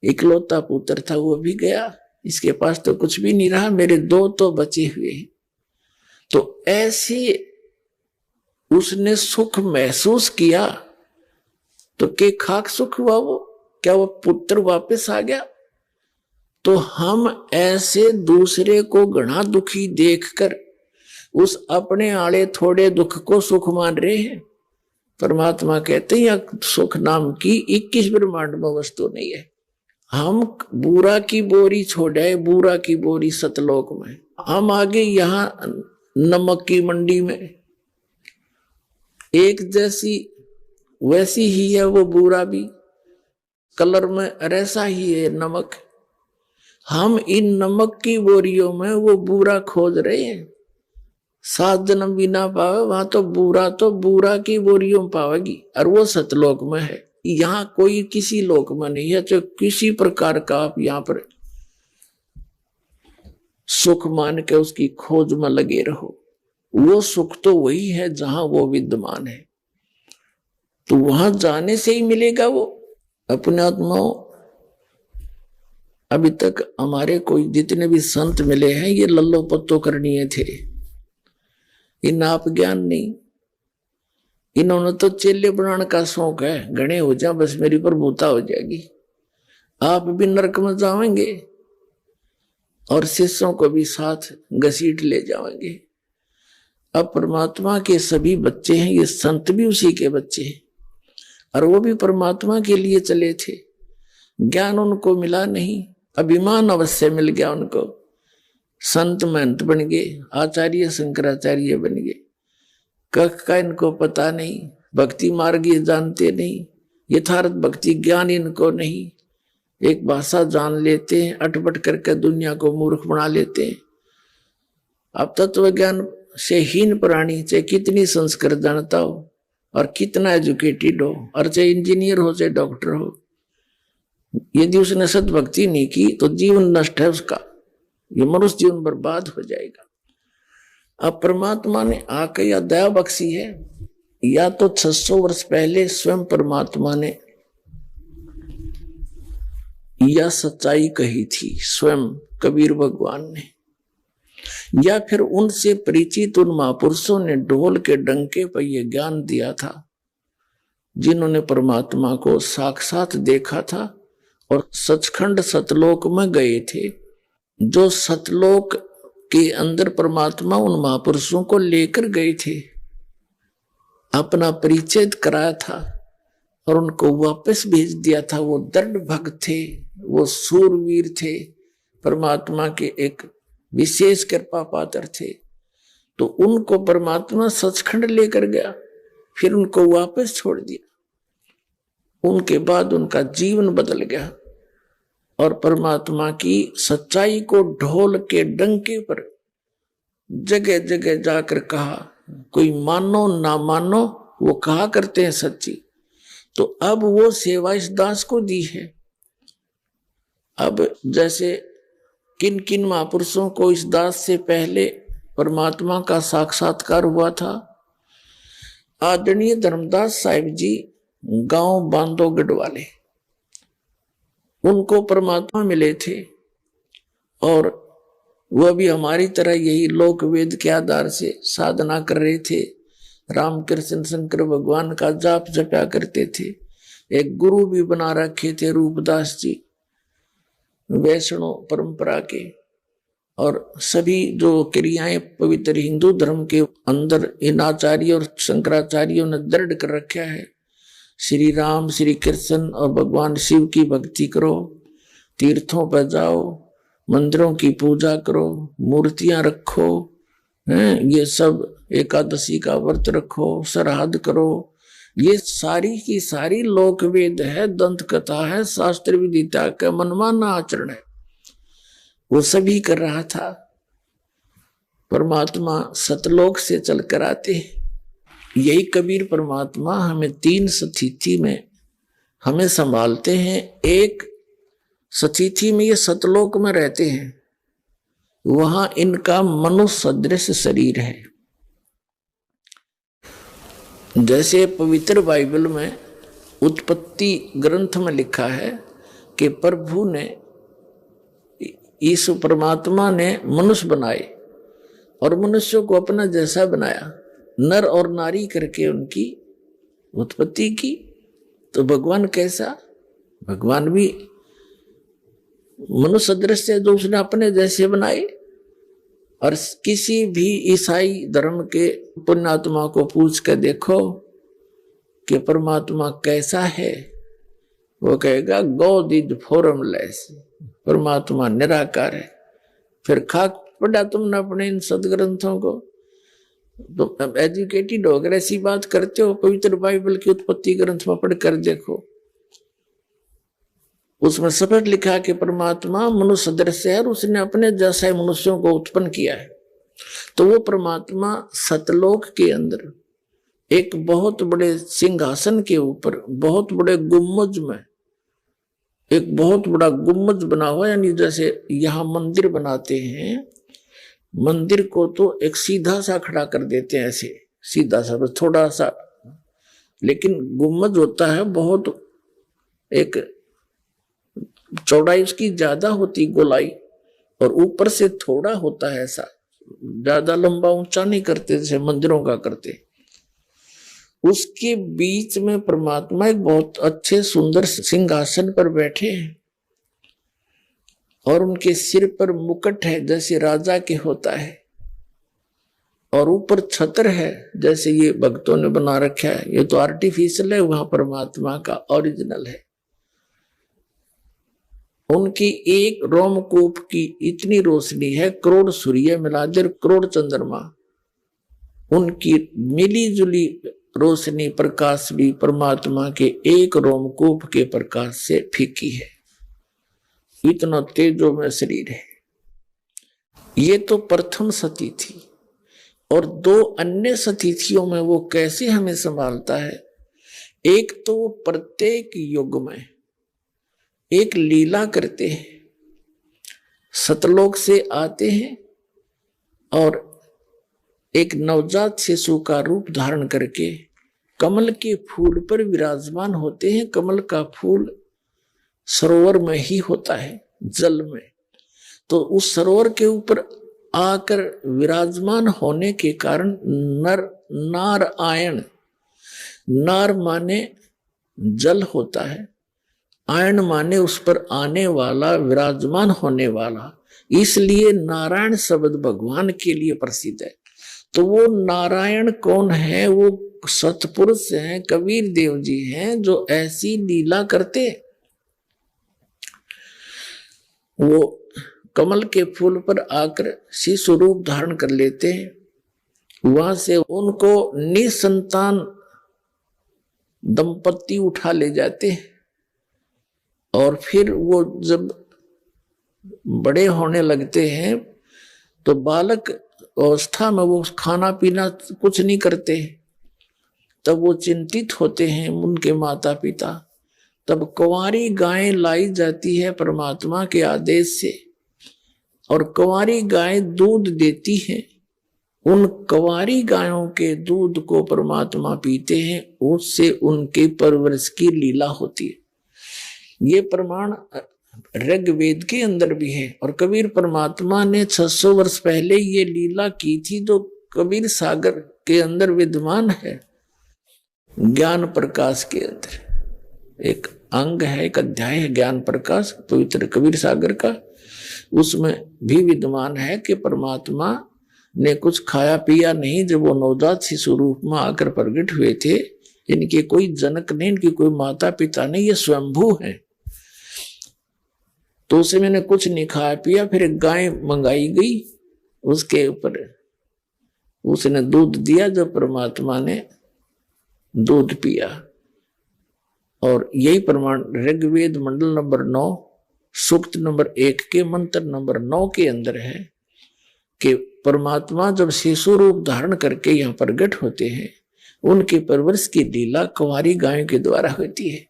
इकलौता पुत्र था वो भी गया, इसके पास तो कुछ भी नहीं रहा, मेरे 2 तो बचे हुए हैं। तो ऐसे उसने सुख महसूस किया। तो के खाक सुख हुआ वो, क्या वो पुत्र वापस आ गया? तो हम ऐसे दूसरे को घना दुखी देखकर उस अपने आड़े थोड़े दुख को सुख मान रहे हैं। परमात्मा कहते हैं सुख नाम की 21 ब्रह्मांड में वस्तु नहीं है। हम बूरा की बोरी छोड़े, बूरा की बोरी सतलोक में, हम आगे यहां नमक की मंडी में, एक जैसी वैसी ही है वो बूरा भी, कलर में ऐसा ही है नमक। हम इन नमक की बोरियों में वो बूरा खोज रहे हैं। 7 जन्म भी ना पावे वहां तो बूरा की बोरियों में पावेगी, और वो सतलोक में है। यहाँ कोई किसी लोक में नहीं है जो किसी प्रकार का आप यहाँ पर सुख मान के उसकी खोज में लगे रहो। वो सुख तो वही है जहां वो विद्यमान है, तो वहां जाने से ही मिलेगा वो। अपने आत्माओं, अभी तक हमारे कोई जितने भी संत मिले हैं ये लल्लो पत्तो करनीय थे, इन आप ज्ञान नहीं। इन्होंने तो चेले बनाने का शौक है, घने हो जा बस मेरी प्रभुता हो जाएगी। आप भी नरक में जाएंगे और शिष्यों को भी साथ घसीट ले जाएंगे। अब परमात्मा के सभी बच्चे हैं, ये संत भी उसी के बच्चे हैं, और वो भी परमात्मा के लिए चले थे। ज्ञान उनको मिला नहीं, अभिमान अवश्य मिल गया उनको। संत महंत बन गए, आचार्य शंकराचार्य बन गए। कख का इनको पता नहीं, भक्ति मार्ग ये जानते नहीं, यथार्थ भक्ति ज्ञान इनको नहीं। एक भाषा जान लेते हैं, अटपट करके दुनिया को मूर्ख बना लेते हैं। अब तत्व ज्ञान से हीन प्राणी चाहे कितनी संस्कृत जानता हो और कितना एजुकेटेड हो, और चाहे इंजीनियर हो चाहे डॉक्टर हो, यदि उसने सद्भक्ति नहीं की तो जीवन नष्ट है उसका, ये मनुष्य जीवन बर्बाद हो जाएगा। अब परमात्मा ने आके या दया बख्शी है, या तो 600 वर्ष पहले स्वयं परमात्मा ने या सच्चाई कही थी स्वयं कबीर भगवान ने, या फिर उनसे परिचित उन महापुरुषों ने ढोल के डंके पर यह ज्ञान दिया था, जिन्होंने परमात्मा को साक्षात देखा था और सचखंड सतलोक में गए थे। जो सतलोक के अंदर परमात्मा उन महापुरुषों को लेकर गए थे, अपना परिचय कराया था और उनको वापस भेज दिया था। वो दृढ़ भक्त थे, वो सूरवीर थे, परमात्मा के एक विशेष कृपा पात्र थे। तो उनको परमात्मा सचखंड लेकर गया, फिर उनको वापस छोड़ दिया। उनके बाद उनका जीवन बदल गया और परमात्मा की सच्चाई को ढोल के डंके पर जगह जगह जाकर कहा। कोई मानो ना मानो, वो कहा करते हैं सच्ची। तो अब वो सेवा इस दास को दी है। अब जैसे किन किन महापुरुषों को इस दास से पहले परमात्मा का साक्षात्कार हुआ था। आदरणीय धर्मदास साहिब जी गांव बांधोगढ़ वाले, उनको परमात्मा मिले थे और वह भी हमारी तरह यही लोक वेद के आधार से साधना कर रहे थे। रामकृष्ण शंकर भगवान का जाप जपया करते थे। एक गुरु भी बना रखे थे रूपदास जी, वैष्णव परंपरा के। और सभी जो क्रियाएं पवित्र हिंदू धर्म के अंदर इन आचार्य और शंकराचार्यों ने दृढ़ कर रखा है। श्री राम, श्री कृष्ण और भगवान शिव की भक्ति करो, तीर्थों पर जाओ, मंदिरों की पूजा करो, मूर्तियां रखो, ये सब एकादशी का व्रत रखो, श्राद्ध करो। ये सारी की सारी लोक वेद है, दंत कथा है, शास्त्र विदिता का मनमाना आचरण है। वो सभी कर रहा था। परमात्मा सतलोक से चलकर आते हैं। यही कबीर परमात्मा हमें 3 स्थिति में हमें संभालते हैं। एक स्थिति में ये सतलोक में रहते हैं, वहां इनका मनुष्य सदृश शरीर है। जैसे पवित्र बाइबल में उत्पत्ति ग्रंथ में लिखा है कि प्रभु ने, यीशु परमात्मा ने मनुष्य बनाए और मनुष्यों को अपना जैसा बनाया, नर और नारी करके उनकी उत्पत्ति की। तो भगवान कैसा? भगवान भी मनुष्य सदृश है, जो उसने अपने जैसे बनाए। और किसी भी ईसाई धर्म के पुण्यात्मा को पूछ कर देखो कि परमात्मा कैसा है, वो कहेगा गॉड इज फॉर्मलेस, परमात्मा निराकार है। फिर खाक पढ़ा तुमने अपने इन सदग्रंथों को, तो एजुकेटेड होकर ऐसी बात करते हो। पवित्र बाइबल की उत्पत्ति ग्रंथ में पढ़ कर देखो, उसमें स्पष्ट लिखा कि परमात्मा मनुष्य सदृश है और उसने अपने जैसे मनुष्यों को उत्पन्न किया है। तो वो परमात्मा सतलोक के अंदर एक बहुत बड़े सिंहासन के ऊपर बहुत बड़े गुम्बज में, एक बहुत बड़ा गुम्बज बना हुआ, यानी जैसे यहाँ मंदिर बनाते हैं, मंदिर को तो एक सीधा सा खड़ा कर देते हैं, ऐसे सीधा सा, थोड़ा सा, लेकिन गुम्बज होता है बहुत, एक चौड़ाई उसकी ज्यादा होती, गोलाई, और ऊपर से थोड़ा होता है ऐसा, ज्यादा लंबा ऊंचा नहीं करते जैसे मंदिरों का करते। उसके बीच में परमात्मा एक बहुत अच्छे सुंदर सिंहासन पर बैठे हैं और उनके सिर पर मुकुट है जैसे राजा के होता है, और ऊपर छत्र है जैसे ये भक्तों ने बना रखा है। ये तो आर्टिफिशियल है, वहां परमात्मा का ओरिजिनल है। उनकी एक रोमकूप की इतनी रोशनी है, करोड़ सूर्य मिला दे, करोड़ चंद्रमा, उनकी मिली जुली रोशनी प्रकाश भी परमात्मा के एक रोमकूप के प्रकाश से फीकी है। इतना तेजो में शरीर है। ये तो प्रथम सती थी, और दो अन्य सतीथियों में वो कैसे हमें संभालता है। एक तो वो प्रत्येक युग में एक लीला करते हैं, सतलोक से आते हैं और एक नवजात शिशु का रूप धारण करके कमल के फूल पर विराजमान होते हैं। कमल का फूल सरोवर में ही होता है, जल में, तो उस सरोवर के ऊपर आकर विराजमान होने के कारण नारायण, नार माने जल होता है, आयन माने उस पर आने वाला, विराजमान होने वाला, इसलिए नारायण शब्द भगवान के लिए प्रसिद्ध है। तो वो नारायण कौन है? वो सतपुरुष हैं, कबीर देव जी हैं, जो ऐसी लीला करते। वो कमल के फूल पर आकर शिशु रूप धारण कर लेते हैं, वहां से उनको निसंतान दंपति उठा ले जाते हैं, और फिर वो जब बड़े होने लगते हैं तो बालक अवस्था में वो खाना पीना कुछ नहीं करते, तब वो चिंतित होते हैं उनके माता पिता। तब कुंवारी गाय लाई जाती है परमात्मा के आदेश से, और कुंवारी गाय दूध देती है। उन कुंवारी गायों के दूध को परमात्मा पीते हैं, उससे उनके परवरिश की लीला होती है। ये प्रमाण ऋग्वेद के अंदर भी है, और कबीर परमात्मा ने 600 वर्ष पहले ये लीला की थी, जो कबीर सागर के अंदर विद्यमान है। ज्ञान प्रकाश के अंदर एक अंग है, एक अध्याय है ज्ञान प्रकाश पवित्र कबीर सागर का, उसमें भी विद्यमान है कि परमात्मा ने कुछ खाया पिया नहीं जब वो नवजात शिशु रूप में आकर प्रकट हुए थे। इनके कोई जनक नहीं, इनकी कोई माता पिता नहीं, ये स्वयंभू है। तो उसे मैंने कुछ नहीं खाया पिया, फिर एक गाय मंगाई गई, उसके ऊपर उसने दूध दिया, जब परमात्मा ने दूध पिया। और यही प्रमाण ऋग्वेद मंडल नंबर 9 सूक्त नंबर 1 के मंत्र नंबर 9 के अंदर है कि परमात्मा जब शिशु रूप धारण करके यहाँ प्रकट होते हैं, उनके परवरिश की लीला कुंवारी गायों के द्वारा होती है।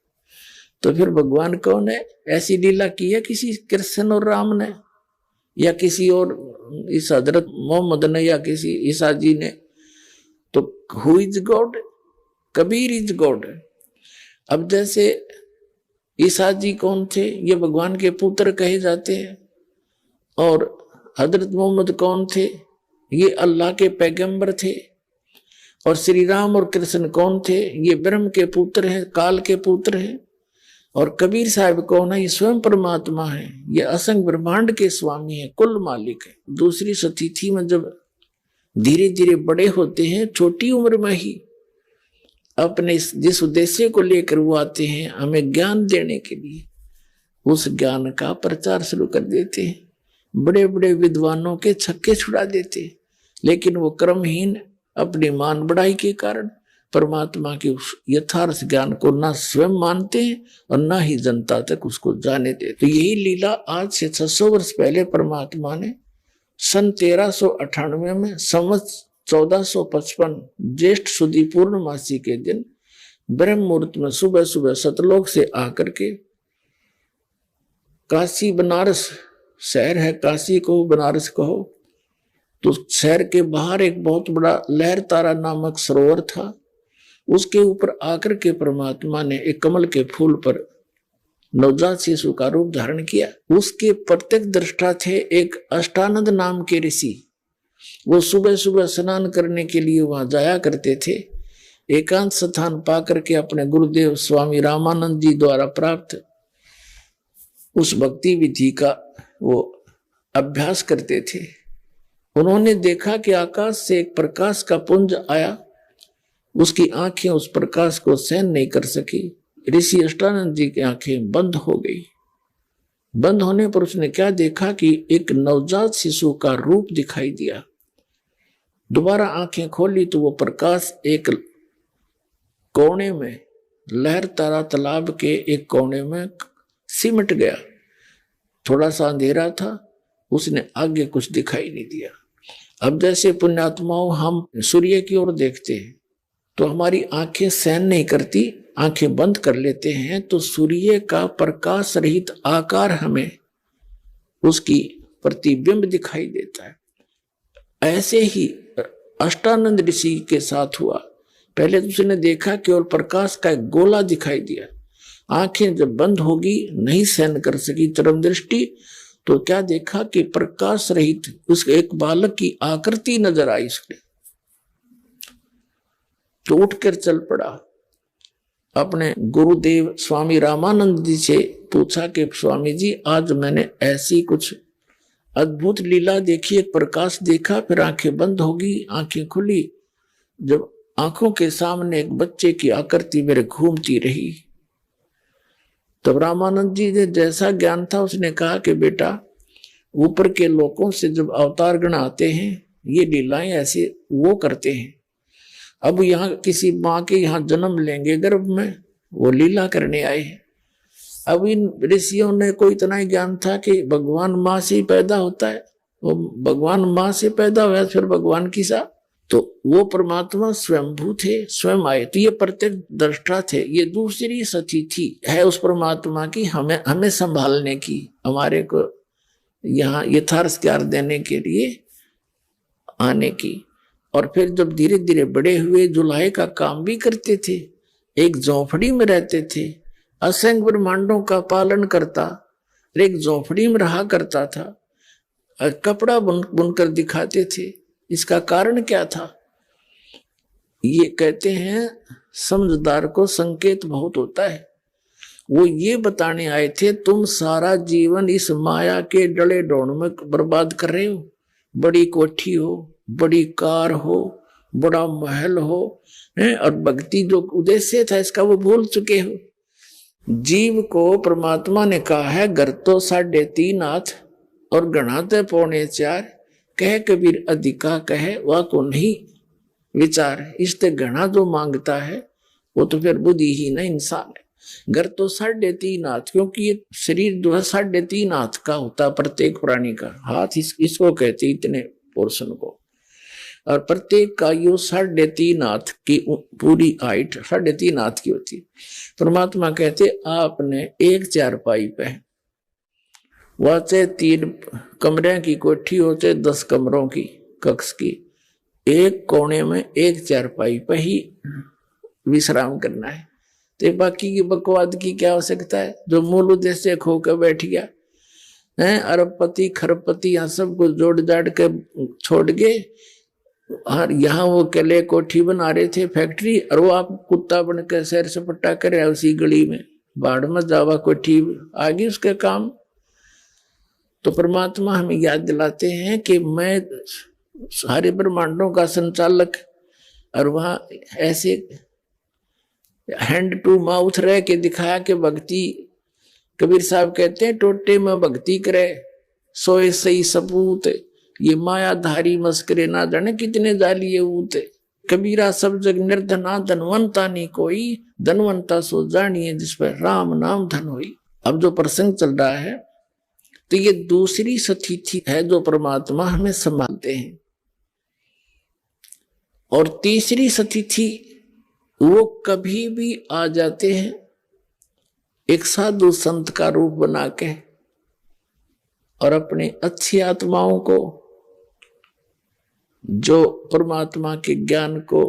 तो फिर भगवान कौन है? ऐसी लीला की है किसी कृष्ण और राम ने, या किसी और इस हजरत मोहम्मद ने, या किसी ईसा जी ने? तो who is God? Kabir is God. अब जैसे ईसा जी कौन थे? ये भगवान के पुत्र कहे जाते हैं। और हजरत मोहम्मद कौन थे? ये अल्लाह के पैगंबर थे। और श्री राम और कृष्ण कौन थे? ये ब्रह्म के पुत्र हैं, काल के पुत्र हैं। और कबीर साहब कौन है? ये स्वयं परमात्मा है, ये असंग ब्रह्मांड के स्वामी है, कुल मालिक है। दूसरी सतिथि में जब धीरे धीरे बड़े होते हैं, छोटी उम्र में ही अपने जिस उद्देश्य को लेकर वो आते हैं हमें ज्ञान देने के लिए, उस ज्ञान का प्रचार शुरू कर देते हैं। बड़े बड़े विद्वानों के छक्के छुड़ा देते हैं, लेकिन वो क्रमहीन अपनी मान बढ़ाई के कारण परमात्मा के उस यथार्थ ज्ञान को ना स्वयं मानते हैं और ना ही जनता तक उसको जाने देते। तो यही लीला आज से 600 वर्ष पहले परमात्मा ने सन 1398 में संवत 1455 ज्येष्ठ सुदी पूर्णमासी के दिन ब्रह्म मुहूर्त में सुबह सुबह सतलोक से आकर के काशी, बनारस शहर है, काशी कहो बनारस कहो, तो शहर के बाहर एक बहुत बड़ा लहर तारा नामक सरोवर था। उसके ऊपर आकर के परमात्मा ने एक कमल के फूल पर नवजात शिशु का रूप धारण किया। उसके प्रत्यक्ष दृष्टा थे एक अष्टानंद नाम के ऋषि। वो सुबह सुबह स्नान करने के लिए वहां जाया करते थे। एकांत स्थान पाकर के अपने गुरुदेव स्वामी रामानंद जी द्वारा प्राप्त उस भक्ति विधि का वो अभ्यास करते थे। उन्होंने देखा कि आकाश से एक प्रकाश का पुंज आया, उसकी आंखें उस प्रकाश को सहन नहीं कर सकी। ऋषि अष्टानंद जी की आंखें बंद हो गई। बंद होने पर उसने क्या देखा कि एक नवजात शिशु का रूप दिखाई दिया। दोबारा आंखें खोली तो वो प्रकाश एक कोने में, लहर तारा तालाब के एक कोने में सिमट गया। थोड़ा सा अंधेरा था, उसने आगे कुछ दिखाई नहीं दिया। अब जैसे पुण्यात्माओं हम सूर्य की ओर देखते हैं तो हमारी आंखें सहन नहीं करती, आंखें बंद कर लेते हैं तो सूर्य का प्रकाश रहित आकार हमें उसकी प्रतिबिंब दिखाई देता है। ऐसे ही अष्टानंद ऋषि के साथ हुआ। पहले तो उसने देखा केवल प्रकाश का एक गोला दिखाई दिया, आंखें जब बंद होगी, नहीं सहन कर सकी चरम दृष्टि, तो क्या देखा कि प्रकाश रहित उस एक बालक की आकृति नजर आई उसके। तो उठकर चल पड़ा, अपने गुरुदेव स्वामी रामानंद जी से पूछा कि स्वामी जी आज मैंने ऐसी कुछ अद्भुत लीला देखी, एक प्रकाश देखा, फिर आंखें बंद होगी, आंखें खुली, जब आंखों के सामने एक बच्चे की आकृति मेरे घूमती रही। तब रामानंद जी ने जैसा ज्ञान था उसने कहा कि बेटा ऊपर के लोगों से जब अवतार गण आते हैं ये लीलाएं ऐसे वो करते हैं, अब यहाँ किसी माँ के यहाँ जन्म लेंगे गर्भ में, वो लीला करने आए हैं। अब इन ऋषियों ने को इतना ही ज्ञान था कि भगवान माँ से ही पैदा होता है, वो भगवान माँ से पैदा हुआ फिर भगवान की सा, तो वो परमात्मा स्वयंभू थे, स्वयं आए, तो ये प्रत्यक्ष दृष्टा थे। ये दूसरी सतिथि है उस परमात्मा की, हमें संभालने की, हमारे को यहाँ यथार्थ ज्ञान देने के लिए आने की। और फिर जब धीरे धीरे बड़े हुए जुलाहे का काम भी करते थे, एक झोंपड़ी में रहते थे, असंख्य ब्रह्मांडों का पालन करता, एक झोंपड़ी में रहा करता था, कपड़ा बुनकर दिखाते थे। इसका कारण क्या था? ये कहते हैं समझदार को संकेत बहुत होता है। वो ये बताने आए थे तुम सारा जीवन इस माया के डले ढोंड में बर्बाद कर रहे हो, बड़ी कोठी हो, बड़ी कार हो, बड़ा महल हो, और भक्ति जो उद्देश्य था इसका वो भूल चुके हो। जीव को परमात्मा ने कहा है घर तो 3.5 हाथ और गणा तो 4.25, कह कबीर अधिका कहे वह को नहीं विचार, इससे घना जो मांगता है वो तो फिर बुद्धिहीन इंसान है। घर तो 3.5 हाथ, क्योंकि ये शरीर जो है 3.5 हाथ का होता है, प्रत्येक प्राणी का हाथ इसको कहते इतने पोर्शन को, और प्रत्येक का यो 3.5 हाथ की पूरी हाइट 3.5 हाथ की होती है। परमात्मा कहते आपने एक 4 पाइप है, वह चाहे 3 कमरे की कोठी हो चाहे 10 कमरों की कक्ष की, एक कोने में एक 4 पाइप ही विश्राम करना है, तो बाकी की बकवाद की क्या आवश्यकता है? जो मूल उद्देश्य खोकर बैठ गया है, अरबपति खरबपति यहाँ सब कुछ जोड़ जाड़ के छोड़ के, और यहाँ वो केले कोठी बना रहे थे फैक्ट्री, और वो आप कुत्ता बन के सैर सपट्टा करे उसी गली में, बाढ़ में जावा कोठी आगे उसके काम। तो परमात्मा हमें याद दिलाते हैं कि मैं सारे ब्रह्मांडों का संचालक, और वहां ऐसे हैंड टू माउथ रह के दिखाया कि भक्ति, कबीर साहब कहते हैं टोटे में भक्ति करे सोए सही सपूत, ये मायाधारी मस्करे ना जाने कितने जालिए ऊत, कबीरा सब जग निर्धना धनवंता नहीं कोई, धनवंता सो जानिए जिस पर राम नाम धन होई। अब जो प्रसंग चल रहा है तो ये दूसरी सतिथि है जो परमात्मा हमें संभालते हैं, और तीसरी सतिथि वो कभी भी आ जाते हैं एक साधु संत का रूप बना के, और अपने अच्छी आत्माओं को जो परमात्मा के ज्ञान को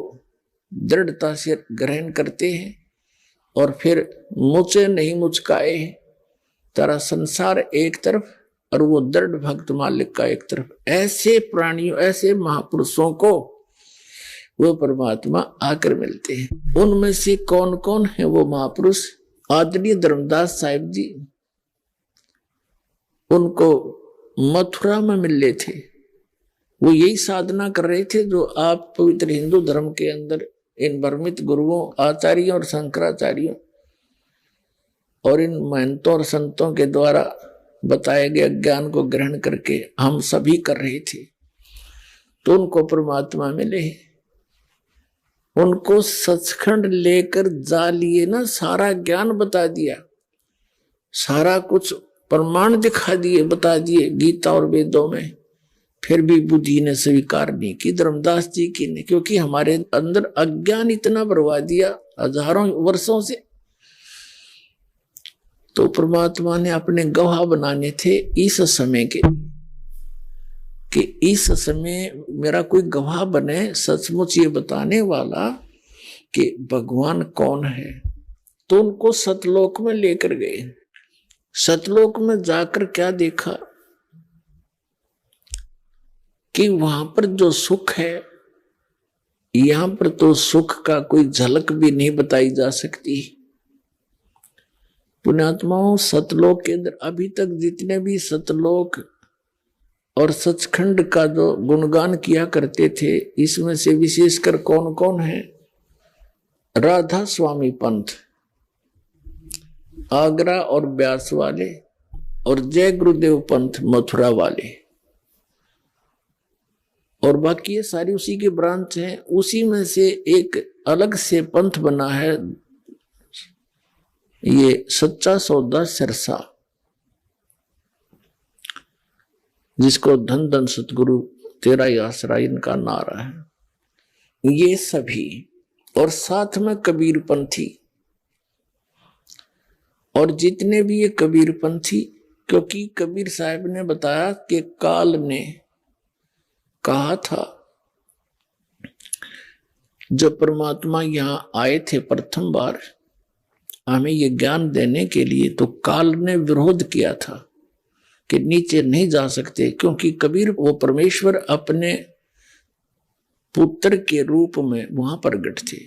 दृढ़ता से ग्रहण करते हैं, और फिर मुझे नहीं मुचकाए, तारा संसार एक तरफ और वो दृढ़ भक्त मालिक का एक तरफ, ऐसे प्राणियों ऐसे महापुरुषों को वो परमात्मा आकर मिलते हैं। उनमें से कौन कौन है वो महापुरुष? आदरणीय धर्मदास साहिब जी उनको मथुरा में मिले थे, वो यही साधना कर रहे थे जो आप पवित्र हिंदू धर्म के अंदर इन भ्रमित गुरुओं आचार्यों और शंकराचार्यों और इन महंतों और संतों के द्वारा बताए गए ज्ञान को ग्रहण करके हम सभी कर रहे थे। तो उनको परमात्मा मिले, उनको सचखंड लेकर जा लिए ना, सारा ज्ञान बता दिया, सारा कुछ प्रमाण दिखा दिए, बता दिए गीता और वेदों में, फिर भी बुद्धि ने स्वीकार नहीं की, धर्मदास जी की ने, क्योंकि हमारे अंदर अज्ञान इतना बरवा दिया हजारों वर्षों से। तो परमात्मा ने अपने गवाह बनाने थे इस समय के, कि इस समय मेरा कोई गवाह बने, सचमुच ये बताने वाला कि भगवान कौन है। तो उनको सतलोक में लेकर गए। सतलोक में जाकर क्या देखा कि वहां पर जो सुख है, यहां पर तो सुख का कोई झलक भी नहीं बताई जा सकती। पुण्यात्माओं, सतलोक के अंदर अभी तक जितने भी सतलोक और सचखंड का जो गुणगान किया करते थे, इसमें से विशेषकर कौन कौन है? राधा स्वामी पंथ, आगरा और ब्यास वाले, और जय गुरुदेव पंथ मथुरा वाले, और बाकी ये सारी उसी की ब्रांच हैं। उसी में से एक अलग से पंथ बना है, ये सच्चा सौदा सिरसा, जिसको धन धन सतगुरु तेरा ही आसरा इनका नारा है। ये सभी, और साथ में कबीर पंथी, और जितने भी ये कबीर पंथी, क्योंकि कबीर साहब ने बताया कि काल ने कहा था, जब परमात्मा यहां आए थे प्रथम बार हमें ये ज्ञान देने के लिए, तो काल ने विरोध किया था कि नीचे नहीं जा सकते, क्योंकि कबीर वो परमेश्वर अपने पुत्र के रूप में वहां प्रकट थे।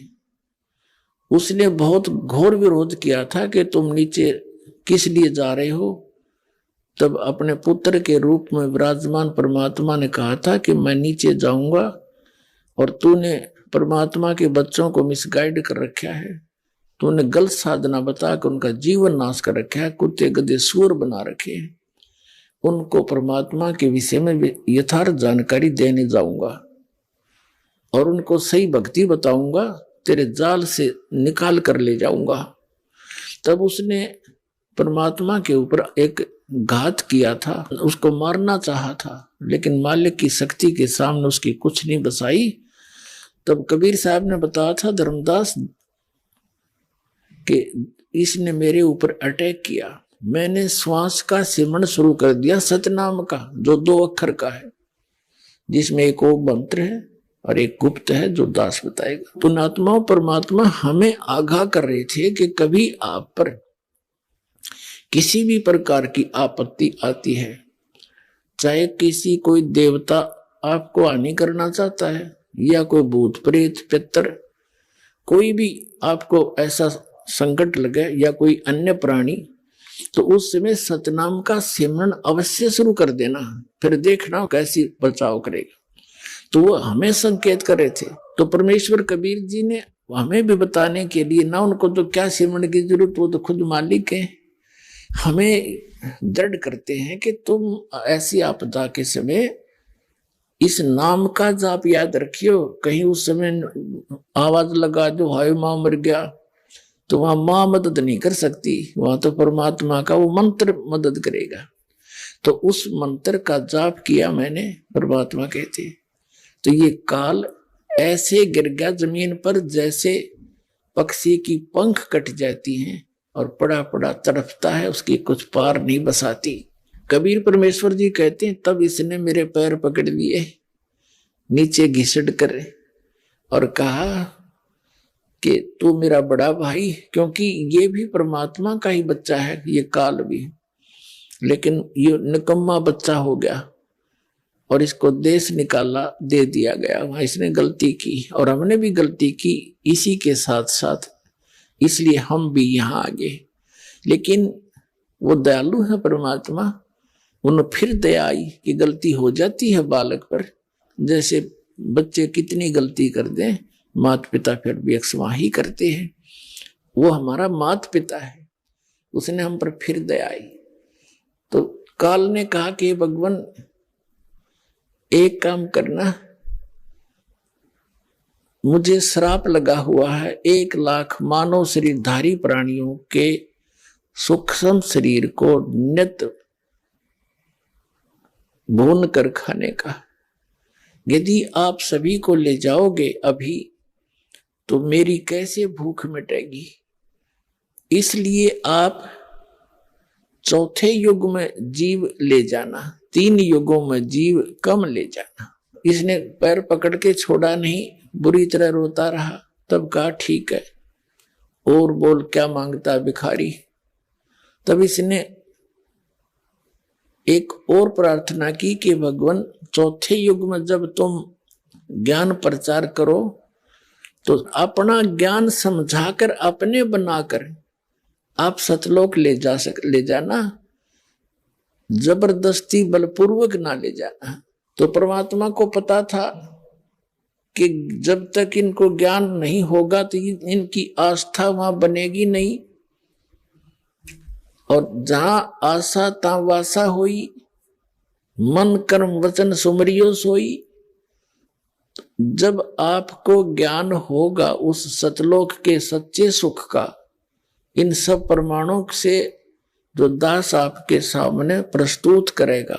उसने बहुत घोर विरोध किया था कि तुम नीचे किस लिए जा रहे हो। तब अपने पुत्र के रूप में विराजमान परमात्मा ने कहा था कि मैं नीचे जाऊंगा, और तूने परमात्मा के बच्चों को मिसगाइड कर रखा है, तूने गलत साधना बता कर उनका जीवन नाश कर रखा है, कुत्ते गधे सूअर बना रखे हैं। उनको परमात्मा के विषय में यथार्थ जानकारी देने जाऊंगा और उनको सही भक्ति बताऊंगा, तेरे जाल से निकाल कर ले जाऊंगा। तब उसने परमात्मा के ऊपर एक घात किया था, उसको मारना चाहा था, लेकिन मालिक की शक्ति के सामने उसकी कुछ नहीं बसाई। तब कबीर साहब ने बताया था धर्मदास कि इसने मेरे ऊपर अटैक किया, मैंने श्वास का सिमरन शुरू कर दिया, सतनाम का, जो 2 अक्षर का है, जिसमें एक ओम मंत्र है और एक गुप्त है जो दास बताएगा। पुण्यात्मा परमात्मा हमें आगाह कर रहे थे कि कभी आप पर किसी भी प्रकार की आपत्ति आती है, चाहे किसी कोई देवता आपको हानि करना चाहता है, या कोई भूत प्रेत पितर, कोई भी आपको ऐसा संकट लगे, या कोई अन्य प्राणी, तो उस समय सतनाम का सिमरन अवश्य शुरू कर देना, फिर देखना कैसी बचाव करेगा। तो वो हमें संकेत कर रहे थे। तो परमेश्वर कबीर जी ने हमें भी बताने के लिए, ना उनको तो क्या सिमरन की जरूरत, वो तो खुद मालिक है, हमें दृढ़ करते हैं कि तुम ऐसी आपदा के समय इस नाम का जाप याद रखियो। कहीं उस समय आवाज लगा जो हाय मां मर गया, तो वहां मां मदद नहीं कर सकती, वहां तो परमात्मा का वो मंत्र मदद करेगा। तो उस मंत्र का जाप किया मैंने, परमात्मा कहते। तो ये काल ऐसे गिर गया जमीन पर जैसे पक्षी की पंख कट जाती हैं और पड़ा पड़ा तड़पता है, उसकी कुछ पार नहीं बसाती। कबीर परमेश्वर जी कहते हैं, तब इसने मेरे पैर पकड़ लिए नीचे घिसट कर और कहा कि तू मेरा बड़ा भाई, क्योंकि ये भी परमात्मा का ही बच्चा है, ये काल भी, लेकिन ये निकम्मा बच्चा हो गया और इसको देश निकाला दे दिया गया। वहां इसने गलती की और हमने भी गलती की इसी के साथ साथ, इसलिए हम भी यहाँ आ गए। लेकिन वो दयालु है परमात्मा, उन्हें फिर दया आई कि गलती हो जाती है बालक पर, जैसे बच्चे कितनी गलती कर दें माता पिता फिर भी अक्सवा ही करते हैं। वो हमारा माता पिता है, उसने हम पर फिर दया आई। तो काल ने कहा कि भगवान एक काम करना, मुझे श्राप लगा हुआ है 1 लाख मानव शरीरधारी प्राणियों के सूक्ष्म शरीर को नित्य भून कर खाने का। यदि आप सभी को ले जाओगे अभी तो मेरी कैसे भूख मिटेगी। इसलिए आप चौथे युग में जीव ले जाना, 3 युगों में जीव कम ले जाना। इसने पैर पकड़ के छोड़ा नहीं, बुरी तरह रोता रहा। तब कहा ठीक है, और बोल क्या मांगता भिखारी। तब इसने एक और प्रार्थना की कि भगवान चौथे युग में जब तुम ज्ञान प्रचार करो तो अपना ज्ञान समझाकर अपने बनाकर आप सतलोक ले जाना, जबरदस्ती बलपूर्वक ना ले जाना। तो परमात्मा को पता था कि जब तक इनको ज्ञान नहीं होगा तो इनकी आस्था वहां बनेगी नहीं, और जहां आशा ता वासा हुई, मन कर्म वचन सुमरियो सोई। जब आपको ज्ञान होगा उस सतलोक के सच्चे सुख का, इन सब प्रमाणों से जो दास आपके सामने प्रस्तुत करेगा,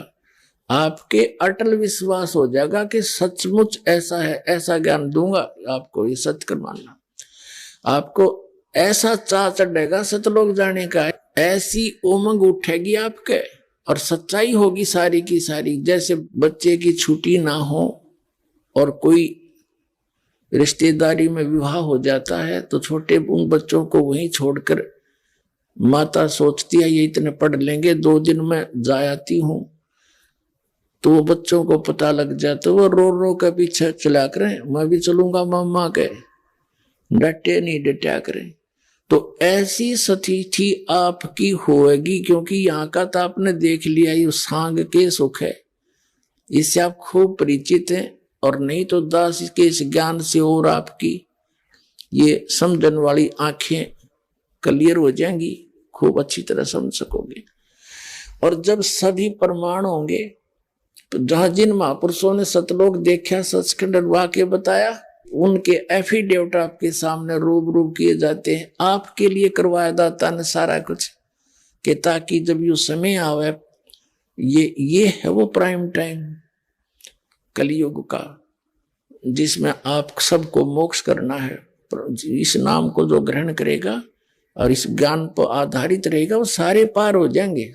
आपके अटल विश्वास हो जाएगा कि सचमुच ऐसा है। ऐसा ज्ञान दूंगा आपको, ये सत्य कर मानना। आपको ऐसा चाह चढ़ेगा सतलोक जाने का, ऐसी उमंग उठेगी आपके, और सच्चाई होगी सारी की सारी। जैसे बच्चे की छुट्टी ना हो और कोई रिश्तेदारी में विवाह हो जाता है तो छोटे उन बच्चों को वहीं छोड़कर माता सोचती है ये इतने पढ़ लेंगे, 2 दिन में जा आती हूं। तो वो बच्चों को पता लग जाए तो वो रो रो के पीछे चला करें, मैं भी चलूंगा मम्मा के, डटे नहीं डटा करें। तो ऐसी स्थिति आपकी होएगी, क्योंकि यहाँ का तो आपने देख लिया, ये सांग के सुख है, इससे आप खूब परिचित हैं। और नहीं तो दास के इस ज्ञान से और आपकी ये समझन वाली आंखें क्लियर हो जाएंगी, खूब अच्छी तरह समझ सकोगे। और जब सभी प्रमाण होंगे तो जहां जिन महापुरुषों ने सतलोक देखा, सचखंड वाक्य बताया, उनके एफिडेविट आपके सामने रूबरू किए जाते हैं। आपके लिए करवाया दाता ने सारा कुछ, कि ताकि जब ये समय आवे, ये है वो प्राइम टाइम कलयुग का, जिसमें आप सबको मोक्ष करना है। इस नाम को जो ग्रहण करेगा और इस ज्ञान पर आधारित रहेगा वो सारे पार हो जाएंगे।